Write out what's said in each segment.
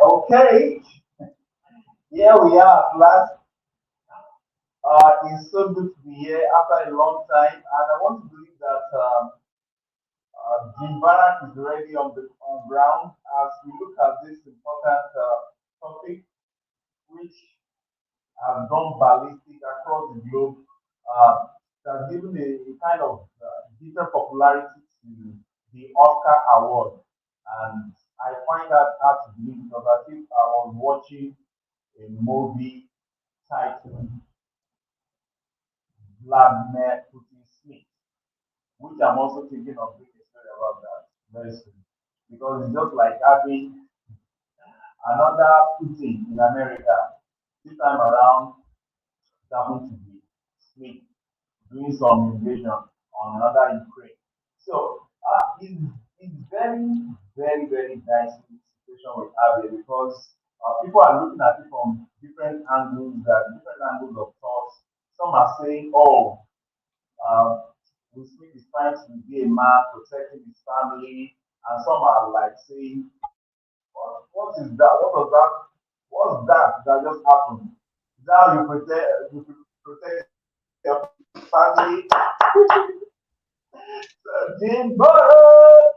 Okay, here we are at last. It's so good to be here after a long time, and I want to believe that Jim Barak is already on ground as we look at this important topic, which has gone ballistic across the globe. Uh, it has given a kind of different popularity to the Oscar award, and I find that hard to believe because I think I was watching a movie titled Vladimir Putin Smith, which I'm also thinking of doing a story about that very soon. Because it's just like having another Putin in America. This time around, it happened to be Smith doing some invasion on another Ukraine. So it's very dicey situation we have here because people are looking at it from different angles, different angles of thoughts. Some are saying, oh, um, Will Smith is trying to be a man, protecting his family, and some are like saying, what is that? What was that? What's that just happened? Is that how you protect your family? Jim Burrow!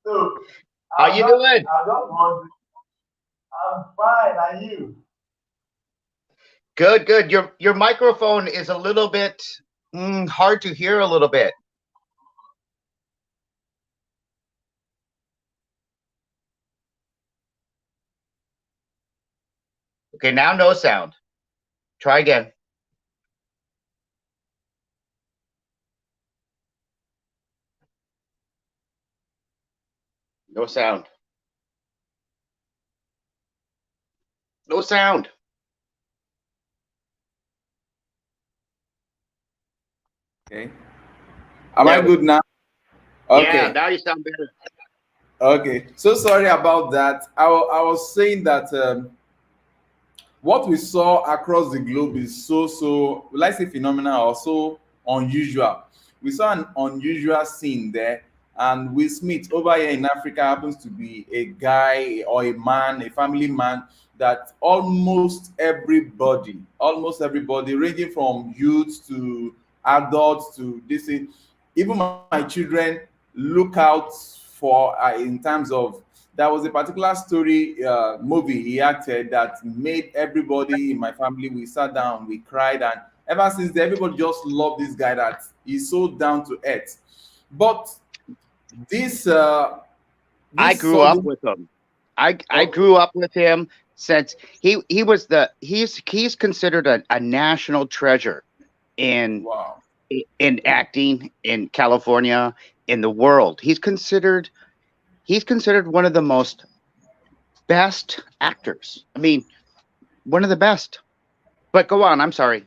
So How you doing? I'm just wondering, I'm fine, and you? Good, good. Your microphone is a little bit hard to hear a little bit. Okay, now no sound. Try again. No sound. No sound. Okay. Am I good now? Okay. Yeah, now you sound better. Okay. So sorry about that. I was saying that what we saw across the globe is let's say phenomenal or so unusual. We saw an unusual scene there, and Will Smith over here in Africa happens to be a guy or a man, a family man that almost everybody, ranging from youth to adults to this, even my children look out for in terms of there was a particular story movie he acted that made everybody in my family, we sat down, we cried, and ever since then everybody just loved this guy that he's so down to earth. But this I this grew up sudden with him. I grew up with him since he's considered a national treasure in wow. in acting in California, in the world. He's considered one of the most best actors. I mean, one of the best. But go on, I'm sorry.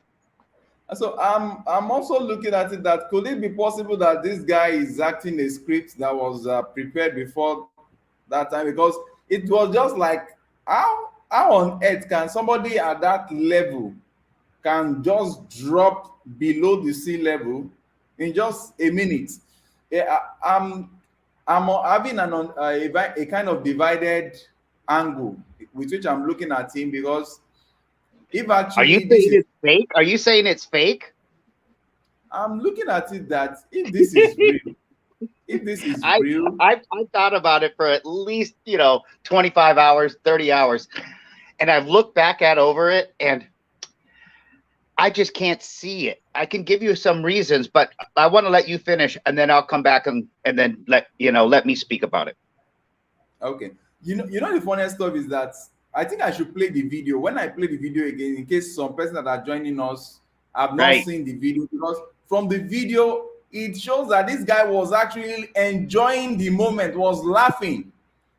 So I'm also looking at it that could it be possible that this guy is acting a script that was prepared before that time, because it was just like how on earth can somebody at that level can just drop below the sea level in just a minute. Yeah, I'm having a kind of divided angle with which I'm looking at him, because if Are you actually this saying is, it's fake? Are you saying it's fake? I'm looking at it that if this is real, if this is I real, I thought about it for at least 25 hours, 30 hours, and I've looked back at over it, and I just can't see it. I can give you some reasons, but I want to let you finish, and then I'll come back and then let me speak about it. okay. The funniest stuff is that I think I should play the video. When I play the video again, in case some person that are joining us have not Right. seen the video, because from the video it shows that this guy was actually enjoying the moment, was laughing,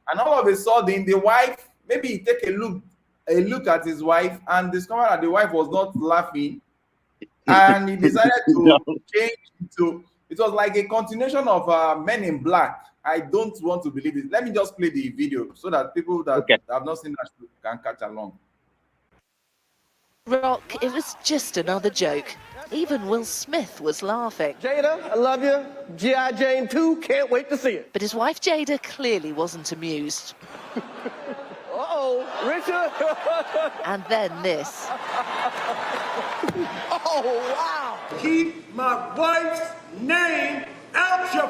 and all of a sudden the wife, maybe he take a look at his wife and discovered that the wife was not laughing, and he decided No. to change to, it was like a continuation of Men in Black. I don't want to believe it. Let me just play the video so that people that Okay. have not seen that can catch along. Rock, it was just another joke. Even Will Smith was laughing. Jada, I love you. G.I. Jane 2, can't wait to see it. But his wife Jada clearly wasn't amused. Uh-oh, Richard. And then this. Oh, wow. Keep my wife's name out your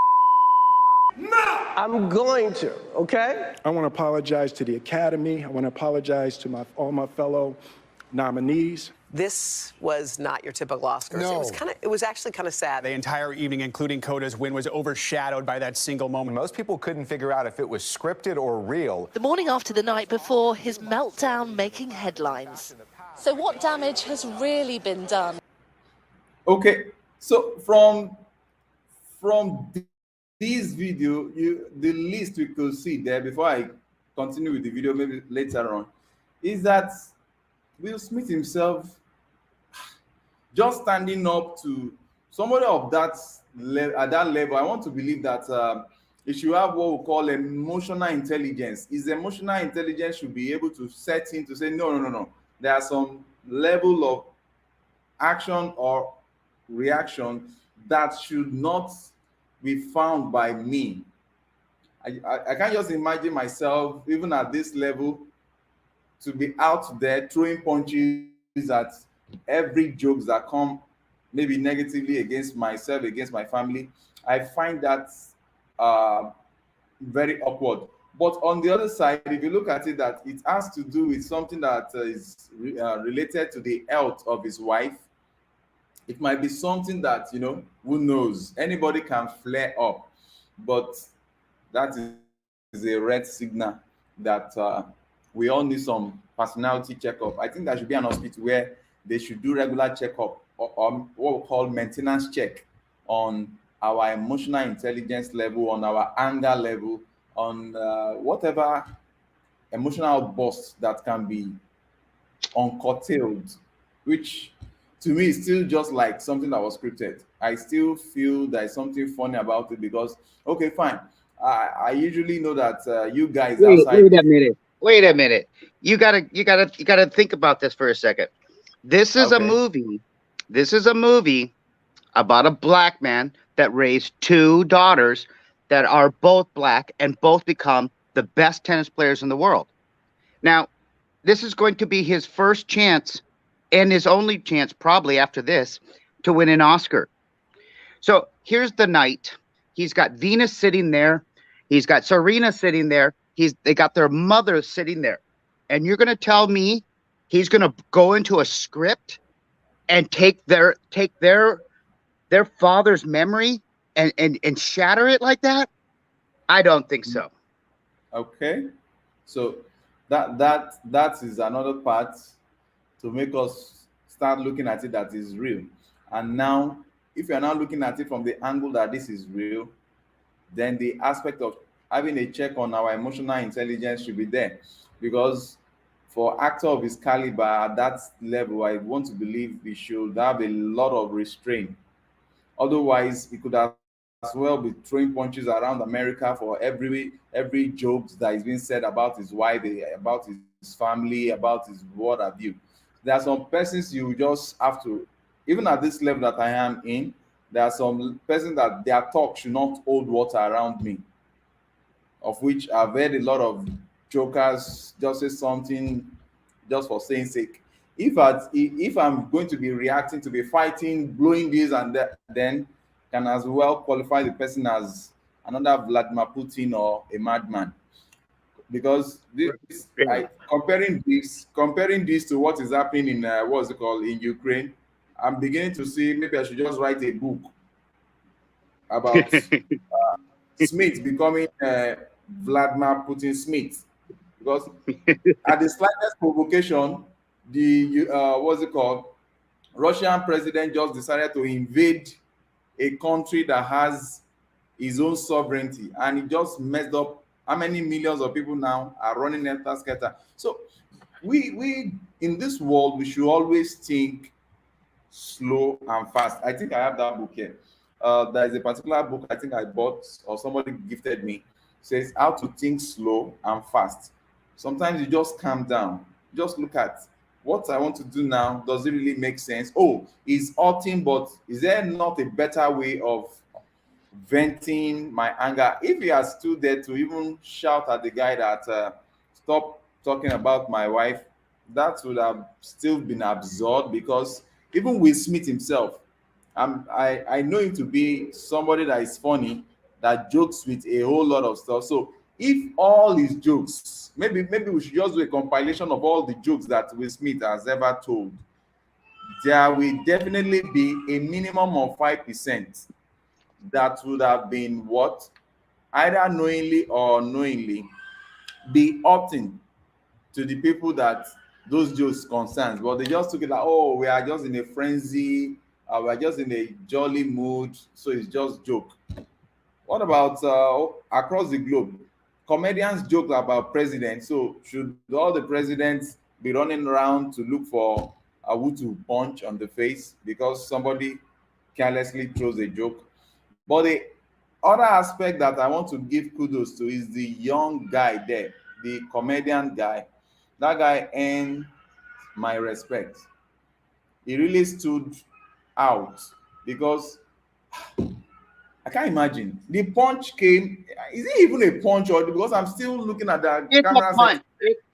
mouth. I'm going to, okay? I want to apologize to the Academy. I want to apologize to all my fellow nominees. This was not your typical Oscars. No. It was actually kind of sad. The entire evening, including Coda's win, was overshadowed by that single moment. Most people couldn't figure out if it was scripted or real. The morning after the night before, his meltdown making headlines. So what damage has really been done? Okay, so from this video, the least we could see there before I continue with the video, maybe later on, is that Will Smith himself just standing up to somebody of that at that level. I want to believe that he should have what we call emotional intelligence. His emotional intelligence should be able to set him to say, no. There are some level of action or reaction that should not be found by me. I can't just imagine myself, even at this level, to be out there throwing punches at every jokes that come maybe negatively against myself, against my family. I find that very awkward. But on the other side, if you look at it, that it has to do with something that is related to the health of his wife. It might be something that, who knows, anybody can flare up, but that is a red signal that we all need some personality checkup. I think there should be an hospital where they should do regular checkup or what we call maintenance check on our emotional intelligence level, on our anger level, on whatever emotional burst that can be uncurtailed, which to me is still just like something that was scripted. I still feel there's something funny about it because, okay, fine. I usually know that you guys outside. Wait a minute. You gotta think about this for a second. This is a movie. This is a movie about a black man that raised two daughters that are both black and both become the best tennis players in the world. Now, this is going to be his first chance and his only chance probably after this to win an Oscar. So here's the night. He's got Venus sitting there. He's got Serena sitting there. They got their mother sitting there. And you're going to tell me he's going to go into a script and take their father's memory and shatter it like that? I don't think so. Okay. So that is another part to make us start looking at it that is real. And now, if you're not looking at it from the angle that this is real, then the aspect of having a check on our emotional intelligence should be there. Because for actor of his caliber at that level, I want to believe he should have a lot of restraint. Otherwise, he could have as well be throwing punches around America for every joke that is being said about his wife, about his family, about his what have you. There are some persons you just have to, even at this level that I am in, there are some persons that their talk should not hold water around me, of which I've heard a lot of jokers just say something just for saying sake. If I'm going to be reacting, to be fighting, blowing this and that, then can as well qualify the person as another Vladimir Putin or a madman. Because comparing this to what is happening in in Ukraine, I'm beginning to see maybe I should just write a book about Smith becoming Vladimir Putin Smith, because at the slightest provocation, the Russian president just decided to invade a country that has his own sovereignty, and it just messed up how many millions of people now are running after scatter. So we in this world, we should always think slow and fast. I think I have that book here. There is a particular book I think I bought or somebody gifted me. It says how to think slow and fast. Sometimes you just calm down. Just look at what I want to do now, does it really make sense? Oh, he's hurting, but is there not a better way of venting my anger? If he has stood there to even shout at the guy that stop talking about my wife, that would have still been absurd, because even Will Smith himself, I know him to be somebody that is funny, that jokes with a whole lot of stuff. So if all his jokes, maybe we should just do a compilation of all the jokes that Will Smith has ever told, there will definitely be a minimum of 5% that would have been what, either knowingly or unknowingly, be opting to the people that those jokes concerns, but they just took it like, oh, we are just in a frenzy, we are just in a jolly mood, so it's just joke. What about across the globe? Comedians joke about presidents, so should all the presidents be running around to look for a who to punch on the face because somebody carelessly throws a joke? But the other aspect that I want to give kudos to is the young guy there, the comedian guy. That guy earned my respect. He really stood out because I can't imagine. The punch came. Is it even a punch, or because I'm still looking at the It's camera? a punch.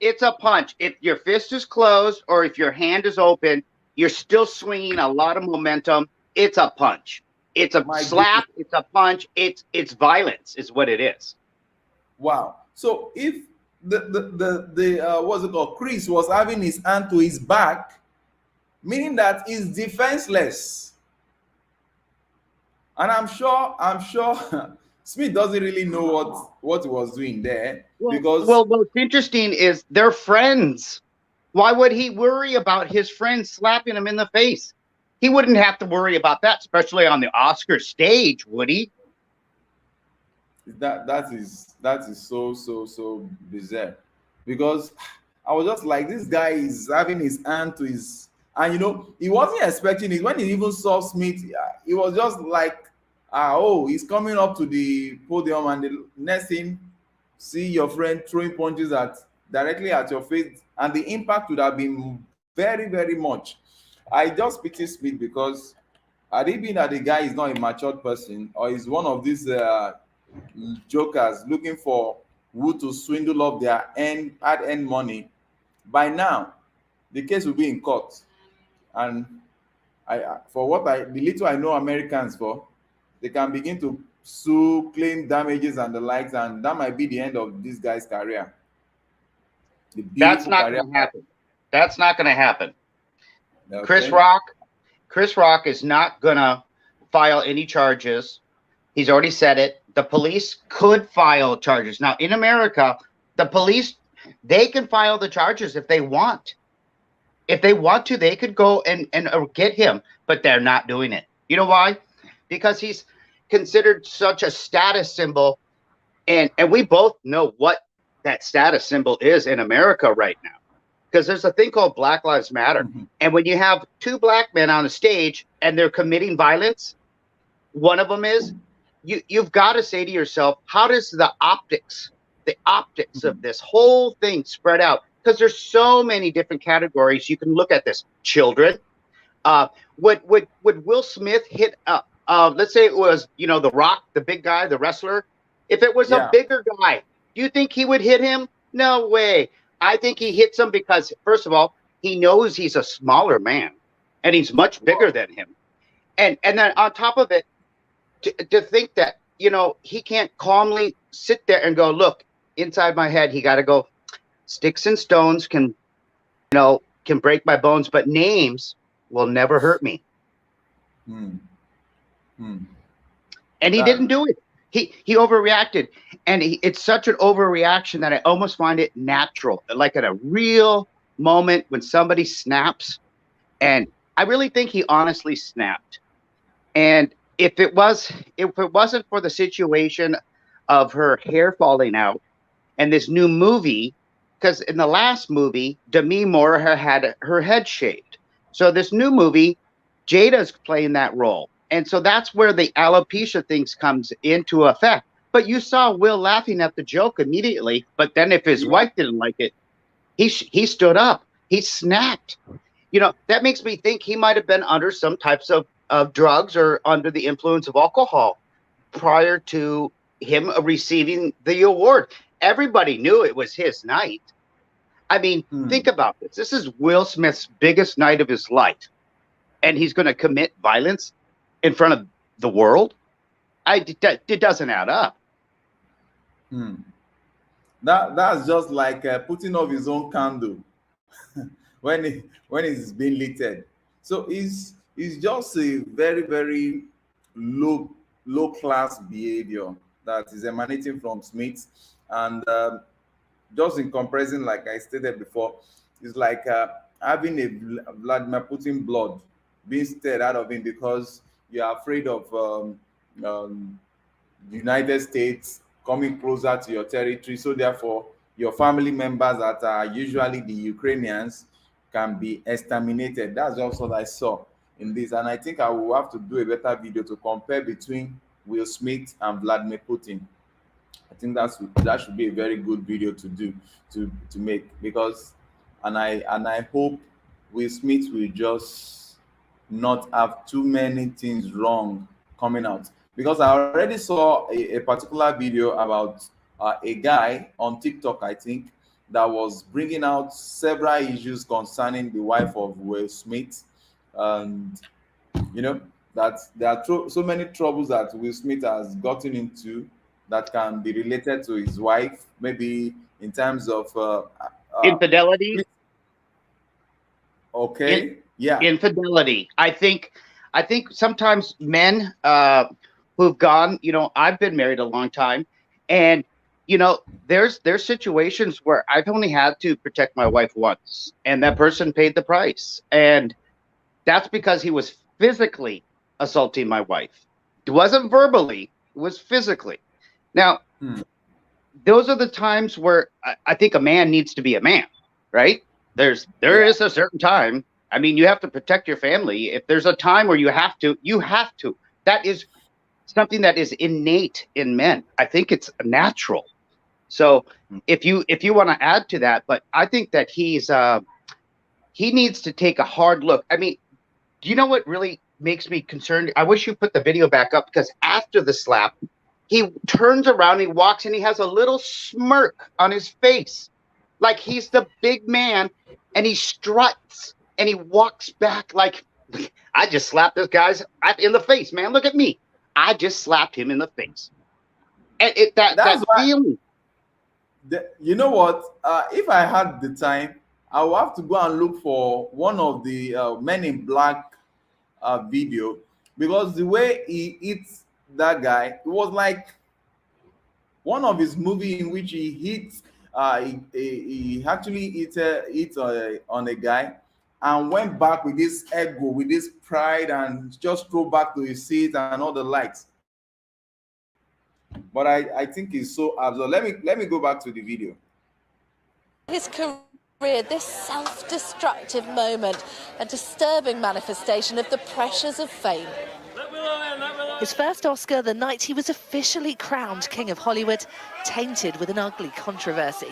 It's a punch. If your fist is closed or if your hand is open, you're still swinging a lot of momentum. It's a punch. It's a slap. Goodness. It's a punch. It's violence is what it is. Wow. So if the what's it called, Chris was having his hand to his back, meaning that he's defenseless. And I'm sure Smith doesn't really know what he was doing there, because what's interesting is they're friends. Why would he worry about his friend slapping him in the face? He wouldn't have to worry about that, especially on the Oscar stage, would he? that is so bizarre, because I was just like, this guy is having his hand to his, and he wasn't expecting it. When he even saw Smith, he was just like, oh, he's coming up to the podium, and the next thing, see your friend throwing punches directly at your face, and the impact would have been very, very much. I just pity Smith, because had it been that the guy is not a matured person, or is one of these jokers looking for who to swindle up their hard-earned money, by now the case will be in court. And the little I know Americans for, they can begin to sue, claim damages and the likes, and that might be the end of this guy's career. That's not going to happen. That's not going to happen. Okay. Chris Rock is not going to file any charges. He's already said it. The police could file charges. Now, in America, the police, they can file the charges if they want. If they want to, they could go and get him, but they're not doing it. You know why? Because he's considered such a status symbol, and we both know what that status symbol is in America right now. Because there's a thing called Black Lives Matter. Mm-hmm. And when you have two black men on a stage and they're committing violence, one of them is, you've got to say to yourself, how does the optics of this whole thing spread out? Because there's so many different categories you can look at this. Children, would Will Smith hit let's say it was, The Rock, the big guy, the wrestler. If it was a bigger guy, do you think he would hit him? No way. I think he hits him because, first of all, he knows he's a smaller man and he's much bigger than him. And then on top of it, to think that, he can't calmly sit there and go, look, inside my head, he got to go, sticks and stones can break my bones, but names will never hurt me. And he didn't do it. He overreacted, and it's such an overreaction that I almost find it natural, like at a real moment when somebody snaps. And I really think he honestly snapped. And if it wasn't for the situation of her hair falling out and this new movie, because in the last movie, Demi Moore had her head shaved. So this new movie, Jada's playing that role. And so that's where the alopecia things comes into effect. But you saw Will laughing at the joke immediately. But then if his wife didn't like it, he stood up. he snapped. That makes me think he might have been under some types of drugs or under the influence of alcohol prior to him receiving the award. Everybody knew it was his night. I mean, think about this. This is Will Smith's biggest night of his life, and he's going to commit violence in front of the world. It doesn't add up. That's just like putting off his own candle when it's being lit. So it's just a very, very low class behavior that is emanating from Smith. And just in comparison, like I stated before, it's like having a Vladimir Putin blood being stirred out of him because you are afraid of the United States coming closer to your territory. So therefore, your family members that are usually the Ukrainians can be exterminated. That's also what I saw in this. And I think I will have to do a better video to compare between Will Smith and Vladimir Putin. I think that should be a very good video to do to make, because and I hope Will Smith will just not have too many things wrong coming out, because I already saw a particular video about a guy on TikTok, I think, that was bringing out several issues concerning the wife of Will Smith, and that there are so many troubles that Will Smith has gotten into that can be related to his wife, maybe in terms of Infidelity. Okay. Yeah. Infidelity. I think sometimes men who've gone, I've been married a long time, and there's situations where I've only had to protect my wife once, and that person paid the price. And that's because he was physically assaulting my wife. It wasn't verbally, it was physically. Now, those are the times where I think a man needs to be a man, right? There is a certain time. I mean, you have to protect your family. If there's a time where you have to. That is something that is innate in men. I think it's natural. So if you want to add to that, but I think that he needs to take a hard look. I mean, do you know what really makes me concerned? I wish you put the video back up, because after the slap, he turns around, he walks, and he has a little smirk on his face, like he's the big man, and he struts and he walks back like, I just slapped this guy in the face, man. Look at me. I just slapped him in the face. And that feeling. You know what? If I had the time, I would have to go and look for one of the Men in Black video, because the way he hits that guy, it was like one of his movie in which he hits he actually hit on a guy and went back with this ego, with this pride, and just throw back to his seat and all the likes. But I think it's so absurd. Let me go back to the video. His career, this self-destructive moment, a disturbing manifestation of the pressures of fame. His first Oscar the night he was officially crowned King of Hollywood, tainted with an ugly controversy.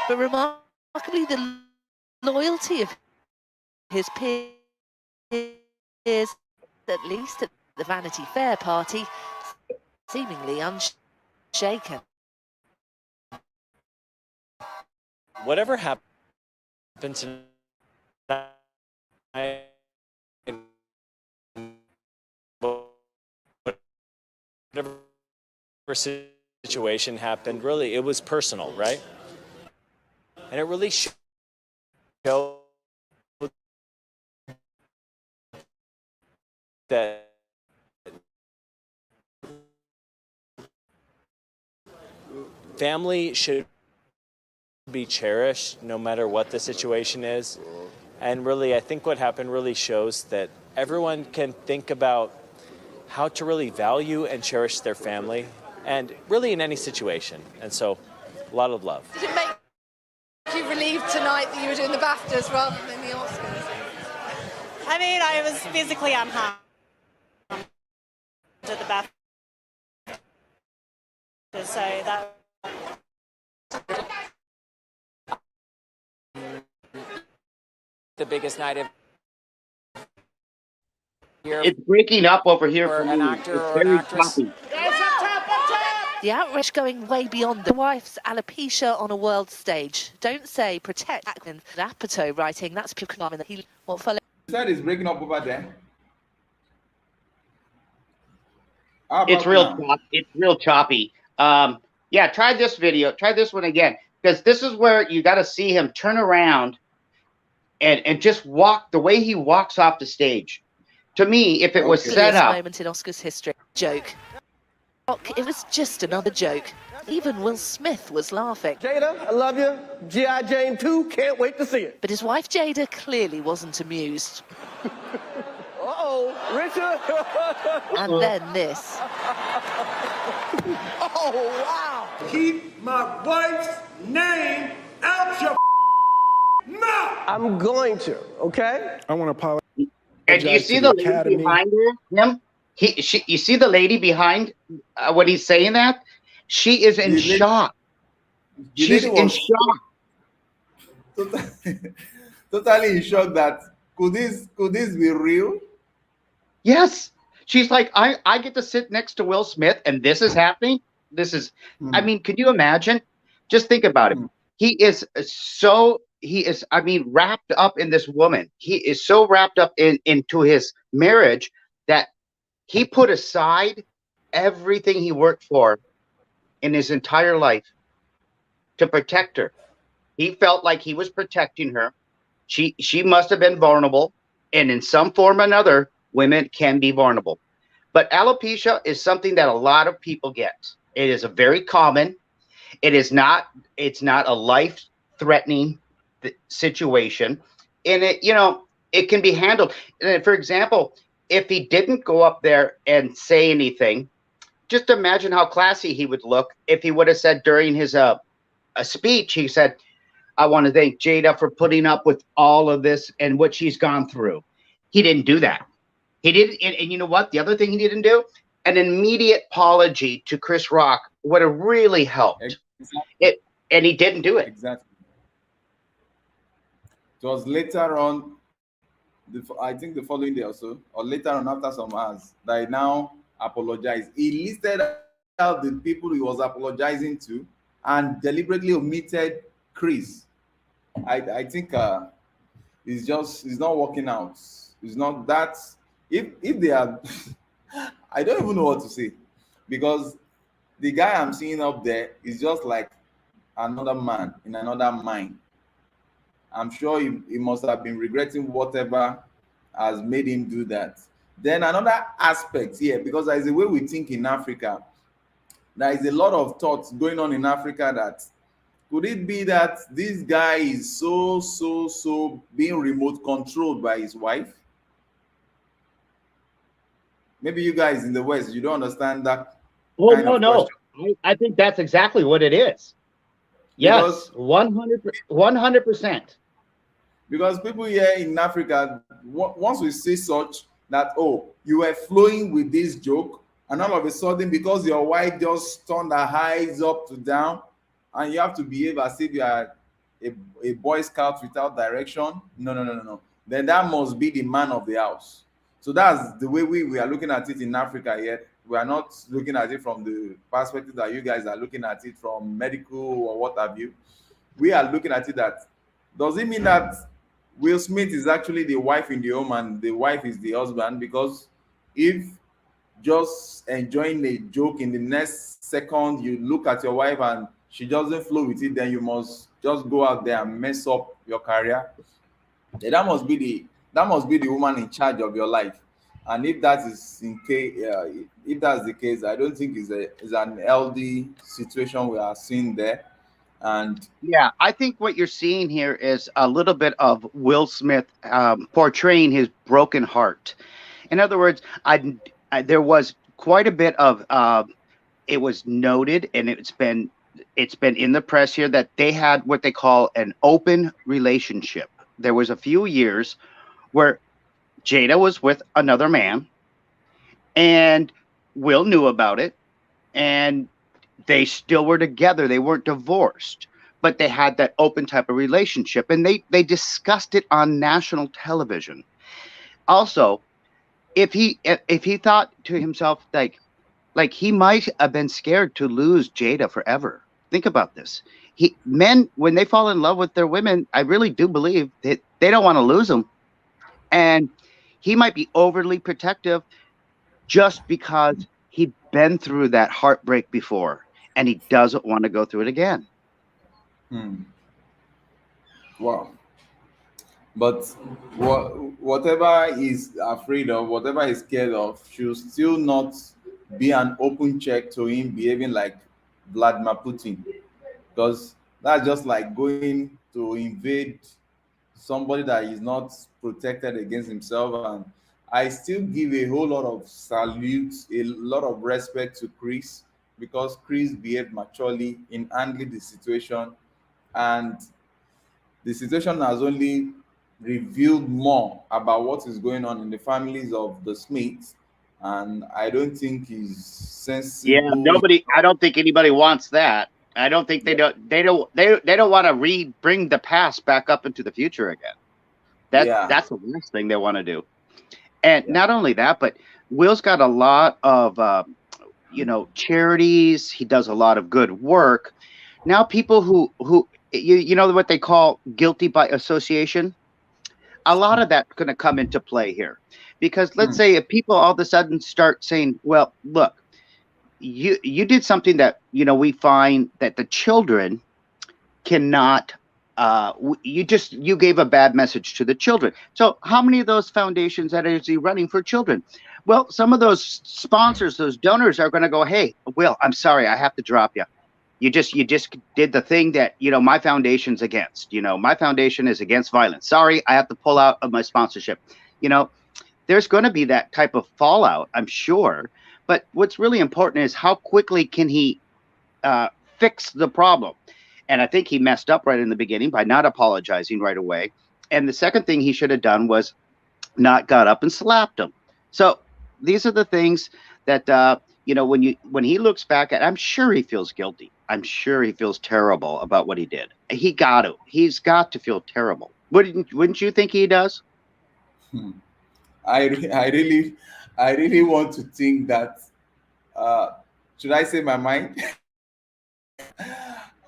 But remarkably, the loyalty of his peers, at least at the Vanity Fair party, seemingly unshaken. Whatever happened tonight, whatever situation happened, really, it was personal, right? And it really showed that family should be cherished no matter what the situation is. And really, I think what happened really shows that everyone can think about how to really value and cherish their family, and really in any situation. And so, a lot of love. Did it make you relieved tonight that you were doing the BAFTAs rather than the Oscars? I mean, I was physically unharmed at the BAFTAs, so that the biggest night of year. It's breaking up over here for for an me. actor It's or an very actress. choppy. The outrage going way beyond the wife's alopecia on a world stage. Don't say protect Ackman. Apatow writing, that's people in the what followed. You said it's breaking up over there. It's real choppy. Yeah, try this video. Try this one again, because this is where you got to see him turn around and just walk the way he walks off the stage. To me, if it was set up, moment in Oscars history. Joke. It was just another joke. Even Will Smith was laughing. Jada, I love you. G.I. Jane 2, can't wait to see it. But his wife Jada clearly wasn't amused. Uh-oh, Richard. And then this. Oh, wow. Keep my wife's name out your mouth. I'm going to, okay? I want to apologize. and you see to the the lady Academy. behind him? You see the lady behind when he's saying that? She is in shock. She's in shock. Totally in shock that could this be real? Yes. She's like, I get to sit next to Will Smith and this is happening. This is, I mean, can you imagine? Just think about it. He is wrapped up in this woman. He is so wrapped up into his marriage that he put aside everything he worked for in his entire life to protect her. He felt like he was protecting her. She must have been vulnerable, and in some form or another, women can be vulnerable. But alopecia is something that a lot of people get. It is a very common. It's not a life-threatening situation, and it can be handled. And for example, if he didn't go up there and say anything, just imagine how classy he would look if he would have said during his a speech, he said, I want to thank Jada for putting up with all of this and what she's gone through. He didn't do that. He didn't. And you know what? The other thing he didn't do, an immediate apology to Chris Rock would have really helped. Exactly. And he didn't do it. Exactly. It was later on, I think the following day or so, or later on after some hours, that he now apologized. He listed out the people he was apologizing to and deliberately omitted Chris. I think it's not working out. It's not that if they are I don't even know what to say, because the guy I'm seeing up there is just like another man in another mind. I'm sure he must have been regretting whatever has made him do that. Then another aspect here, because there is a way we think in Africa, there is a lot of thoughts going on in Africa that could it be that this guy is so being remote controlled by his wife? Maybe you guys in the West, you don't understand that. Oh, no. I think that's exactly what it is. Yes, 100%. Because people here in Africa, once we say such, that, oh, you were flowing with this joke, and all of a sudden, because your wife just turned her eyes up to down, and you have to behave as if you are a Boy Scout without direction. No. Then that must be the man of the house. So that's the way we are looking at it in Africa yet. We are not looking at it from the perspective that you guys are looking at it from medical or what have you. We are looking at it that, does it mean that Will Smith is actually the wife in the home and the wife is the husband? Because if just enjoying a joke in the next second, you look at your wife and she doesn't flow with it, then you must just go out there and mess up your career. Yeah, that must be the woman in charge of your life. And if that is if that's the case, I don't think it's an healthy situation we are seeing there. And yeah, I think what you're seeing here is a little bit of Will Smith portraying his broken heart. In other words, there was quite a bit of it was noted, and it's been in the press here that they had what they call an open relationship. There was a few years where Jada was with another man, and Will knew about it, and they still were together. They weren't divorced. but they had that open type of relationship, and they discussed it on national television. Also, if he thought to himself like he might have been scared to lose Jada forever. Think about this. Men, when they fall in love with their women, I really do believe that they don't want to lose them. And he might be overly protective just because he'd been through that heartbreak before and he doesn't want to go through it again. Wow. But whatever he's afraid of, whatever he's scared of, should still not be an open check to him behaving like Vladimir Putin. Because that's just like going to invade somebody that is not protected against himself. And I still give a whole lot of salutes, a lot of respect to Chris, because Chris behaved maturely in handling the situation. And the situation has only revealed more about what is going on in the families of the Smiths. And I don't think he's sensible. Yeah, I don't think anybody wants that. I don't think they don't want to bring the past back up into the future again. That's the worst thing they want to do. And not only that, but Will's got a lot of charities. He does a lot of good work. Now people who you know what they call guilty by association, a lot of that's going to come into play here. Because let's say if people all of a sudden start saying, well, look, you did something that, we find that the children cannot, you gave a bad message to the children. So how many of those foundations that is he running for children? Well, some of those sponsors, those donors are going to go, hey, Will, I'm sorry, I have to drop you. You just did the thing that, my foundation's against. My foundation is against violence. Sorry, I have to pull out of my sponsorship. There's going to be that type of fallout, I'm sure. But what's really important is how quickly can he fix the problem? And I think he messed up right in the beginning by not apologizing right away. And the second thing he should have done was not got up and slapped him. So these are the things that, when he looks back at, I'm sure he feels guilty. I'm sure he feels terrible about what he did. He's got to feel terrible. Wouldn't you think he does? I really want to think that, should I say my mind?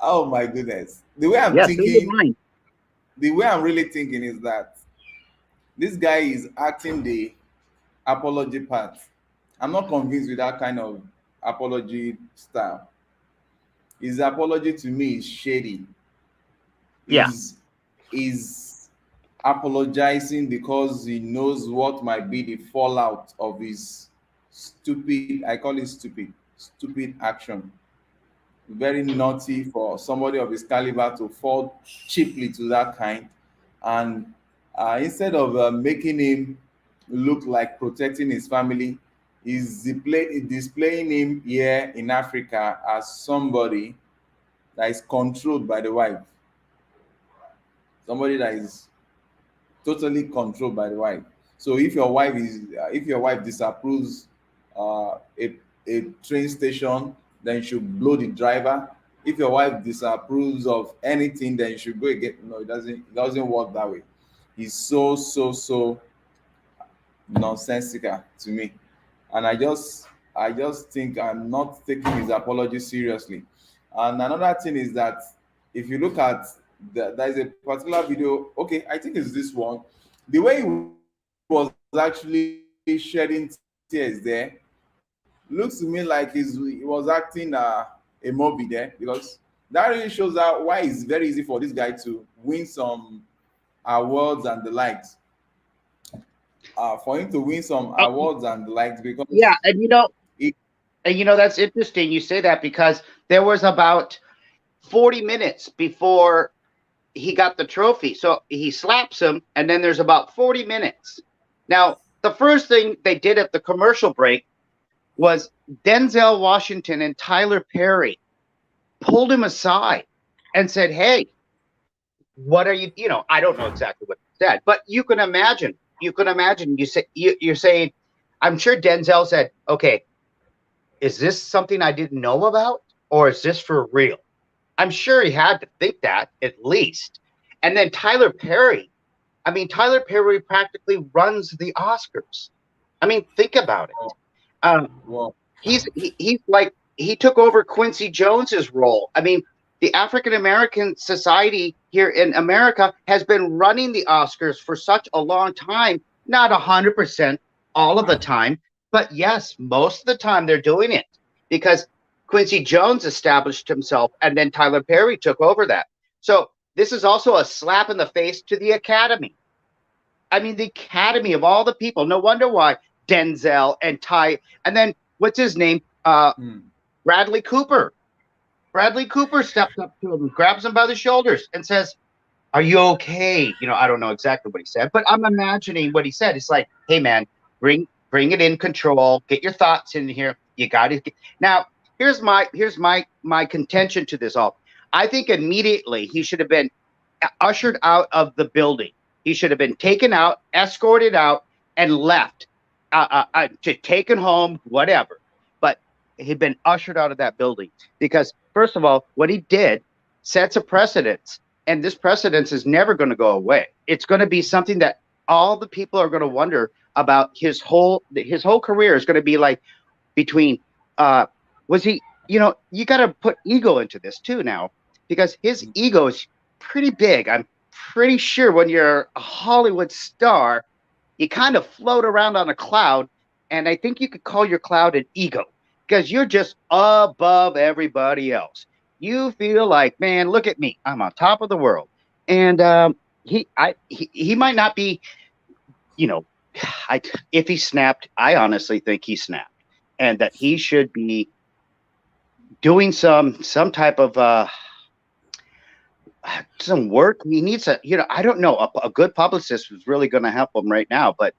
Oh my goodness. The way I'm thinking, the way I'm really thinking is that this guy is acting the apology part. I'm not convinced with that kind of apology style. His apology to me is shady. He's apologizing because he knows what might be the fallout of his stupid action. Very naughty for somebody of his caliber to fall cheaply to that kind. And instead of making him look like protecting his family, is displaying him here in Africa as somebody that is controlled by the wife. Somebody that is totally controlled by the wife. So if your wife disapproves a train station, then you should blow the driver. If your wife disapproves of anything, then you should go again. No, it doesn't work that way. He's so nonsensical to me. And I just think I'm not taking his apology seriously. And another thing is that if you look at there's a particular video, okay, I think it's this one. The way he was actually shedding tears there looks to me like he was acting a movie there, because that really shows out why it's very easy for this guy to win some awards and the likes. For him to win some awards and the likes, because that's interesting you say that, because there was about 40 minutes before he got the trophy. So he slaps him, and then there's about 40 minutes. Now, the first thing they did at the commercial break was Denzel Washington and Tyler Perry pulled him aside and said, hey, what are you, I don't know exactly what he said, but you can imagine, you're saying, I'm sure Denzel said, okay, is this something I didn't know about, or is this for real? I'm sure he had to think that at least. And then Tyler Perry. I mean, Tyler Perry practically runs the Oscars. I mean, think about it. Wow. He's like, he took over Quincy Jones's role. I mean, the African American society here in America has been running the Oscars for such a long time. Not 100% all of the time, but yes, most of the time they're doing it because Quincy Jones established himself and then Tyler Perry took over that. So this is also a slap in the face to the Academy. I mean, the Academy of all the people. No wonder why Denzel and Ty, and then what's his name? Bradley Cooper. Bradley Cooper steps up to him and grabs him by the shoulders and says, "Are you okay?" You know, I don't know exactly what he said, but I'm imagining what he said. It's like, "Hey, man, bring it in control. Get your thoughts in here. You got to." Now, here's my contention to this all. I think immediately he should have been ushered out of the building. He should have been taken out, escorted out, and left to taken home, whatever. But he'd been ushered out of that building because, first of all, what he did sets a precedence, and this precedence is never going to go away. It's going to be something that all the people are going to wonder about. His whole career is going to be like between was he, you know, you got to put ego into this too now, because his ego is pretty big. I'm pretty sure when you're a Hollywood star, you kind of float around on a cloud, and I think you could call your cloud an ego because you're just above everybody else. You feel like, man, look at me, I'm on top of the world. And he might not be, you know, if he snapped, I honestly think he snapped, and that he should be doing some type of some work. He needs a, you know, I don't know, a good publicist was really going to help him right now. But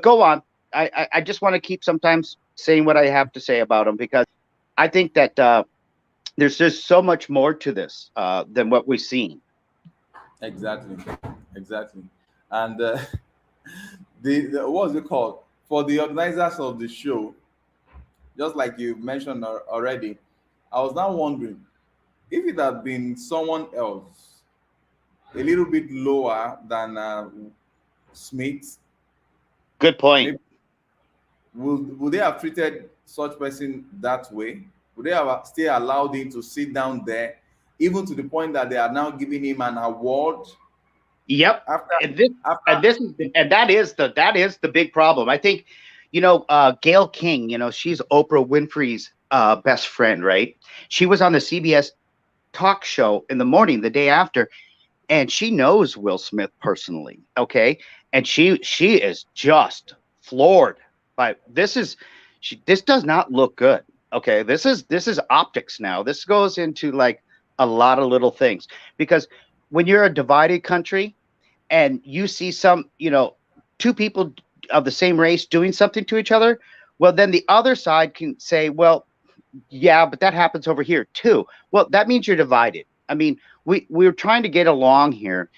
go on. I just want to keep sometimes saying what I have to say about him, because I think that there's just so much more to this than what we've seen. Exactly. And the what's it called? For the organizers of the show, just like you mentioned already, I was now wondering if it had been someone else, a little bit lower than Smith. Good point. Would they have treated such person that way? Would they have still allowed him to sit down there, even to the point that they are now giving him an award? Yep. And that is the big problem. I think, you know, Gayle King, you know, she's Oprah Winfrey's best friend, right? She was on the CBS talk show in the morning the day after, and she knows Will Smith personally, okay? And she is just floored by this. This does not look good, okay? This is optics now. This goes into like a lot of little things, because when you're a divided country and you see some, you know, two people of the same race doing something to each other, well, then the other side can say, well, yeah, but that happens over here too. Well, that means you're divided. I mean, we're trying to get along here,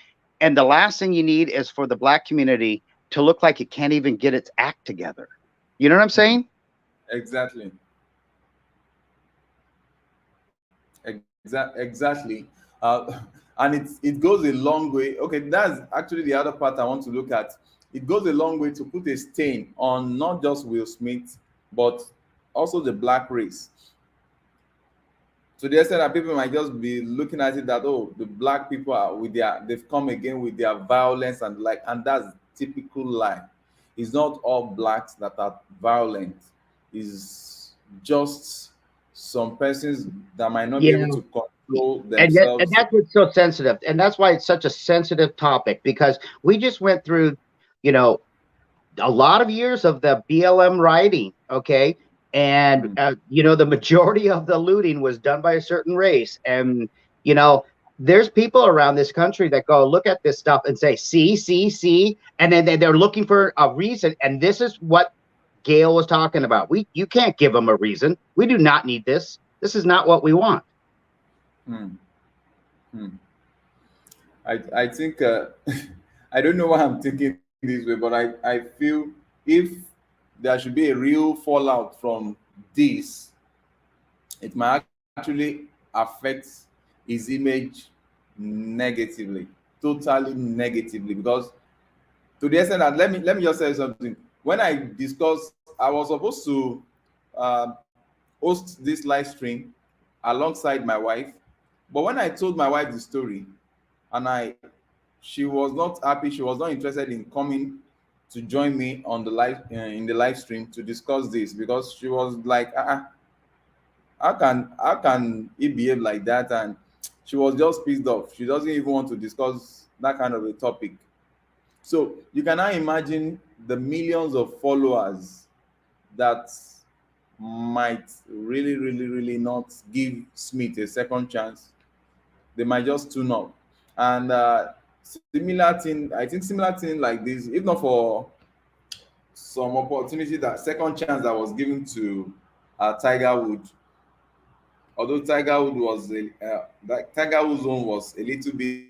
and the last thing you need is for the Black community to look like it can't even get its act together. You know what I'm saying? Exactly. Exactly. And it goes a long way. Okay, that's actually the other part I want to look at. It goes a long way to put a stain on not just Will Smith, but also the Black race. To the extent that people might just be looking at it that, oh, the Black people are they've come again with their violence and that's typical lie. It's not all Blacks that are violent. It's just some persons that might not be able to control themselves. And that's what's so sensitive. And that's why it's such a sensitive topic, because we just went through, you know, a lot of years of the BLM rioting, okay? And, you know, the majority of the looting was done by a certain race. And, you know, there's people around this country that go look at this stuff and say, see, and then they're looking for a reason. And this is what Gayle was talking about. You can't give them a reason. We do not need this. This is not what we want. I think I don't know why I'm thinking this way, but I feel if there should be a real fallout from this, it might actually affect his image negatively, totally negatively, because to the extent that let me just say something. When I discussed, I was supposed to uh, host this live stream alongside my wife, but when I told my wife the story, and she was not happy, she was not interested in coming to join me on the live in the live stream to discuss this, because she was like, how can he behave like that? And she was just pissed off. She doesn't even want to discuss that kind of a topic. So you can now imagine the millions of followers that might really, really, really not give Smith a second chance. They might just tune up. And similar thing, I think similar thing like this, if not for some opportunity, that second chance that was given to Tiger Woods, although Tiger Woods was Tiger Woods' own was a little bit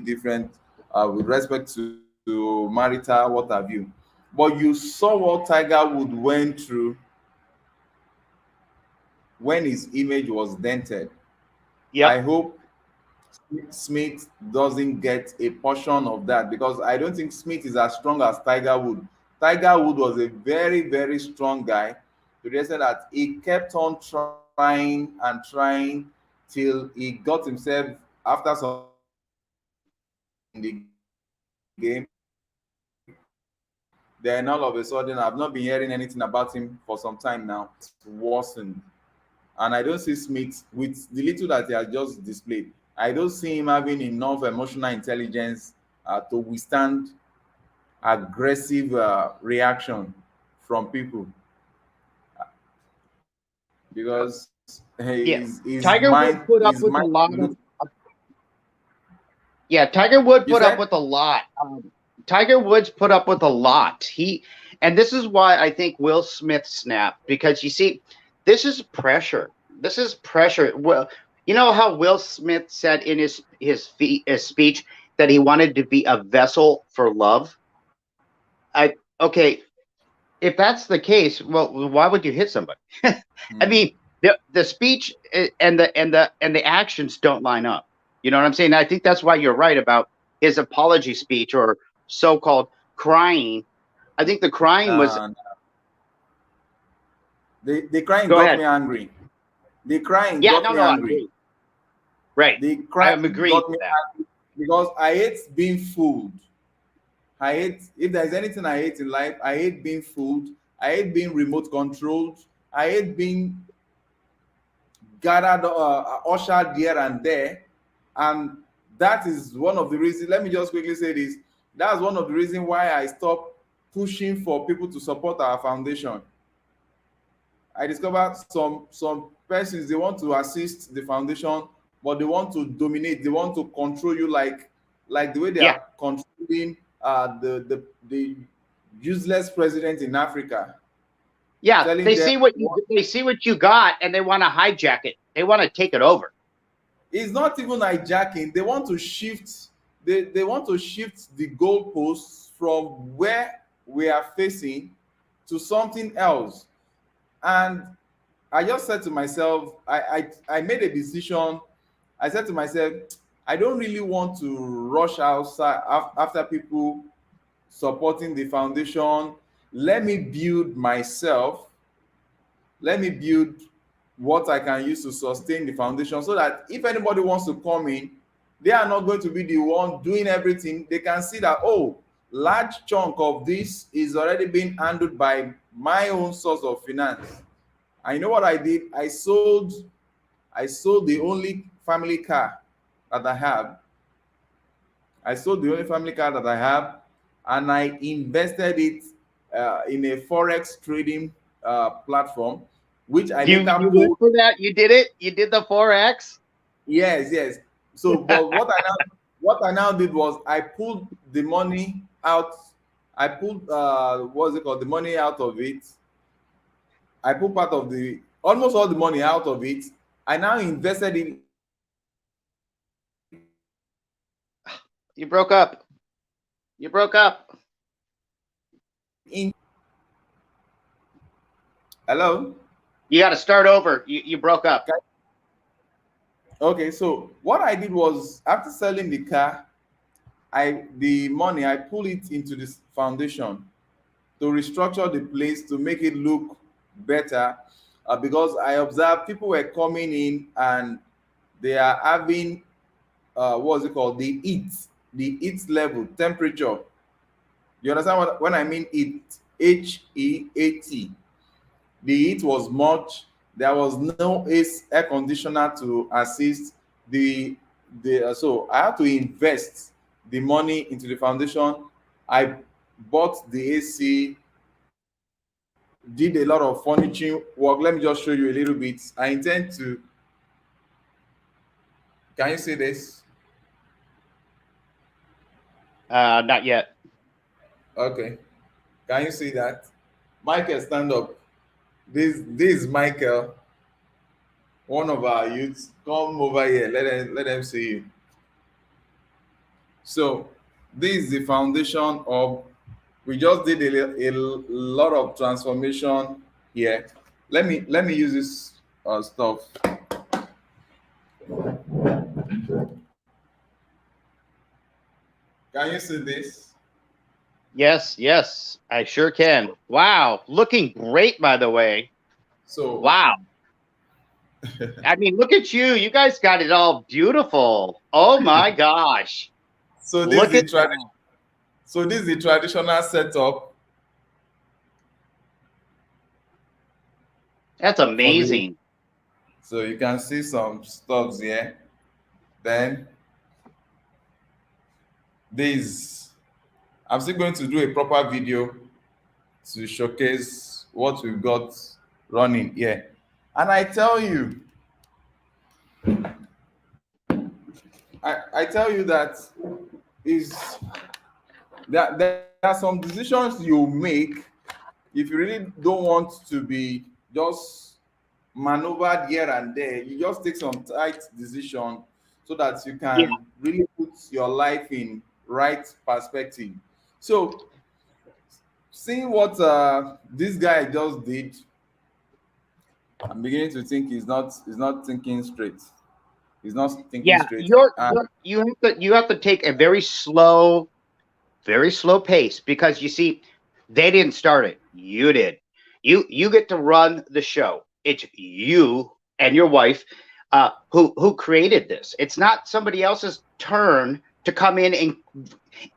different with respect to marital, what have you. But you saw what Tiger Woods went through when his image was dented. Yep. I hope Smith doesn't get a portion of that, because I don't think Smith is as strong as Tiger Woods. Tiger Woods was a very, very strong guy to the extent that he kept on trying and trying till he got himself, after some in the game. Then all of a sudden, I've not been hearing anything about him for some time now. It's worsened. And I don't see Smith, with the little that he has just displayed, I don't see him having enough emotional intelligence to withstand aggressive reaction from people, because Yeah. his Tiger mind Woods put up his with a mind lot look. of. Yeah, Tiger Woods You put up said? with a lot. Tiger Woods put up with a lot. And this is why I think Will Smith snapped, because you see, this is pressure. This is pressure. Well, you know how Will Smith said in his speech that he wanted to be a vessel for love. Okay, if that's the case, well, why would you hit somebody? I mean, the speech and the actions don't line up. You know what I'm saying? I think that's why you're right about his apology speech, or so-called crying. I think the crying was. The crying Go got ahead. me angry. The crying Yeah, got no, me no, I angry. agree. Right, The I'm crying agreeing got with me that. angry because I hate being fooled. I hate, if there's anything I hate in life, I hate being fooled. I hate being remote controlled. I hate being gathered, ushered here and there. And that is one of the reasons, let me just quickly say this. That's one of the reasons why I stopped pushing for people to support our foundation. I discovered some persons, they want to assist the foundation, but they want to dominate. They want to control you, like the way they are controlling the useless president in Africa. Yeah, Telling they them see what you got, and they want to hijack it. They want to take it over. it's not even hijacking. They want to shift. They want to shift the goalposts from where we are facing to something else. And I just said to myself, I made a decision. I said to myself, I don't really want to rush outside after people supporting the foundation. Let me build myself. Let me build what I can use to sustain the foundation, so that if anybody wants to come in, they are not going to be the one doing everything. They can see that, oh, large chunk of this is already being handled by my own source of finance. I know what I did. I sold the only family car that I have. I sold the only family car that I have, and I invested it in a forex trading platform, which I You later went pulled. for that? You did it? You did the Forex? Yes, yes. So, but what I now did was I pulled the money out. I pulled what's it called? The money out of it. I pulled part of the almost all the money out of it. I now invested it. You broke up. You broke up. In hello. You got to start over. You broke up. Okay, so what I did was after selling the car, the money I pull it into this foundation to restructure the place to make it look better, because I observed people were coming in and they are having what's it called, the heat level temperature. You understand when I mean heat? HEAT. The heat was much. There was no air conditioner to assist so I had to invest the money into the foundation. I bought the AC, did a lot of furnishing work. Let me just show you a little bit. I intend to, can you see this? Not yet. Okay. Can you see that? Michael, stand up. This is Michael, one of our youths. Come over here. Let them see you. So this is the foundation of. We just did a lot of transformation here. Let me use this stuff. Can you see this? Yes, I sure can. Wow, looking great, by the way. So wow. I mean, look at you. You guys got it all beautiful. Oh my gosh. So look at that. So this is the traditional setup. That's amazing. So you can see some stuffs here. Then this, I'm still going to do a proper video to showcase what we've got running here. And I tell you, I tell you that there are some decisions you make if you really don't want to be just maneuvered here and there. You just take some tight decision so that you can really put your life in right perspective. So seeing what this guy just did, I'm beginning to think he's not thinking straight. He's not thinking straight. You have to take a very slow pace, because you see, they didn't start it. You did. You get to run the show. It's you and your wife who created this. It's not somebody else's turn to come in and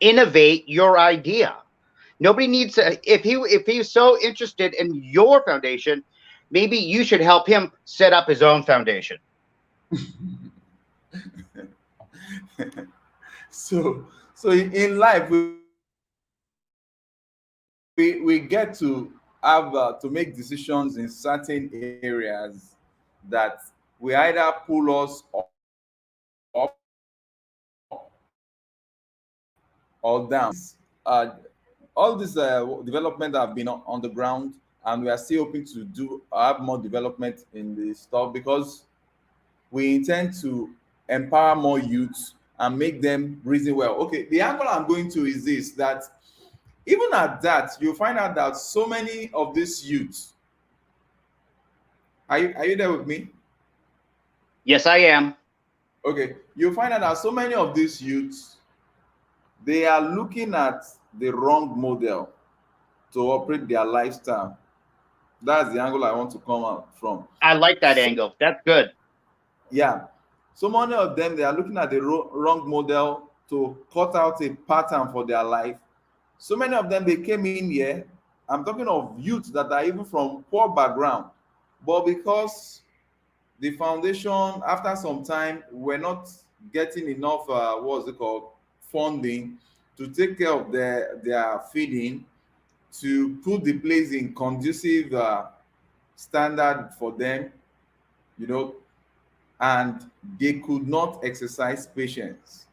innovate your idea. Nobody needs to, if he's so interested in your foundation, maybe you should help him set up his own foundation. So in life we get to have to make decisions in certain areas that we either pull us up or down. All this development have been on the ground, and we are still hoping to have more development in the stuff, because we intend to empower more youths and make them reason well. Okay, the angle I'm going to is this, that even at that, you'll find out that so many of these youths, are you there with me? Yes, I am. Okay, you'll find out that so many of these youths, they are looking at the wrong model to operate their lifestyle. That's the angle I want to come out from. I like that angle. That's good. Yeah. So many of them, they are looking at the wrong model to cut out a pattern for their life. So many of them, they came in here. I'm talking of youth that are even from poor background. But because the foundation, after some time, we're not getting enough, funding to take care of their feeding, to put the place in conducive standard for them, and they could not exercise patience.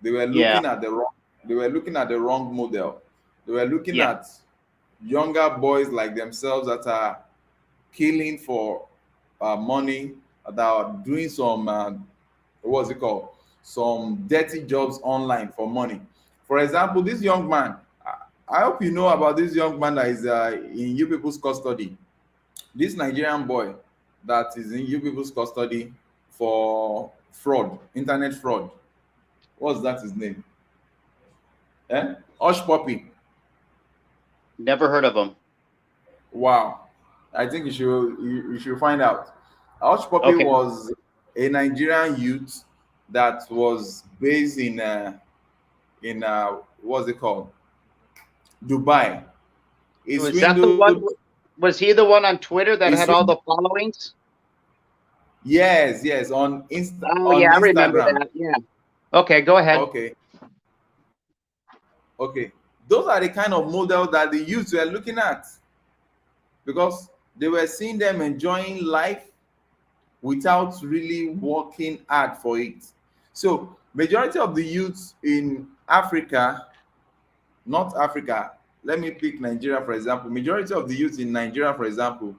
They were looking at the wrong model. They were looking at younger boys like themselves that are killing for money, that are doing some some dirty jobs online for money. For example, this young man, I hope you know about this young man that is in you people's custody. This Nigerian boy that is in you people's custody for fraud, internet fraud. What's that his name? Hush Puppy. Never heard of him. Wow. I think you should find out. Hush Puppy Okay. was a Nigerian youth that was based in what's it called? Dubai. He Was that the one? swindled. Was he the one on Twitter that He had all the swindled. followings? Yes, on Oh on yeah, I remember Instagram. that. Yeah. Okay, go ahead. Okay. Those are the kind of models that the youth were looking at, because they were seeing them enjoying life without really working hard for it. So majority of the youths in Africa, not Africa, let me pick Nigeria for example. Majority of the youths in Nigeria, for example,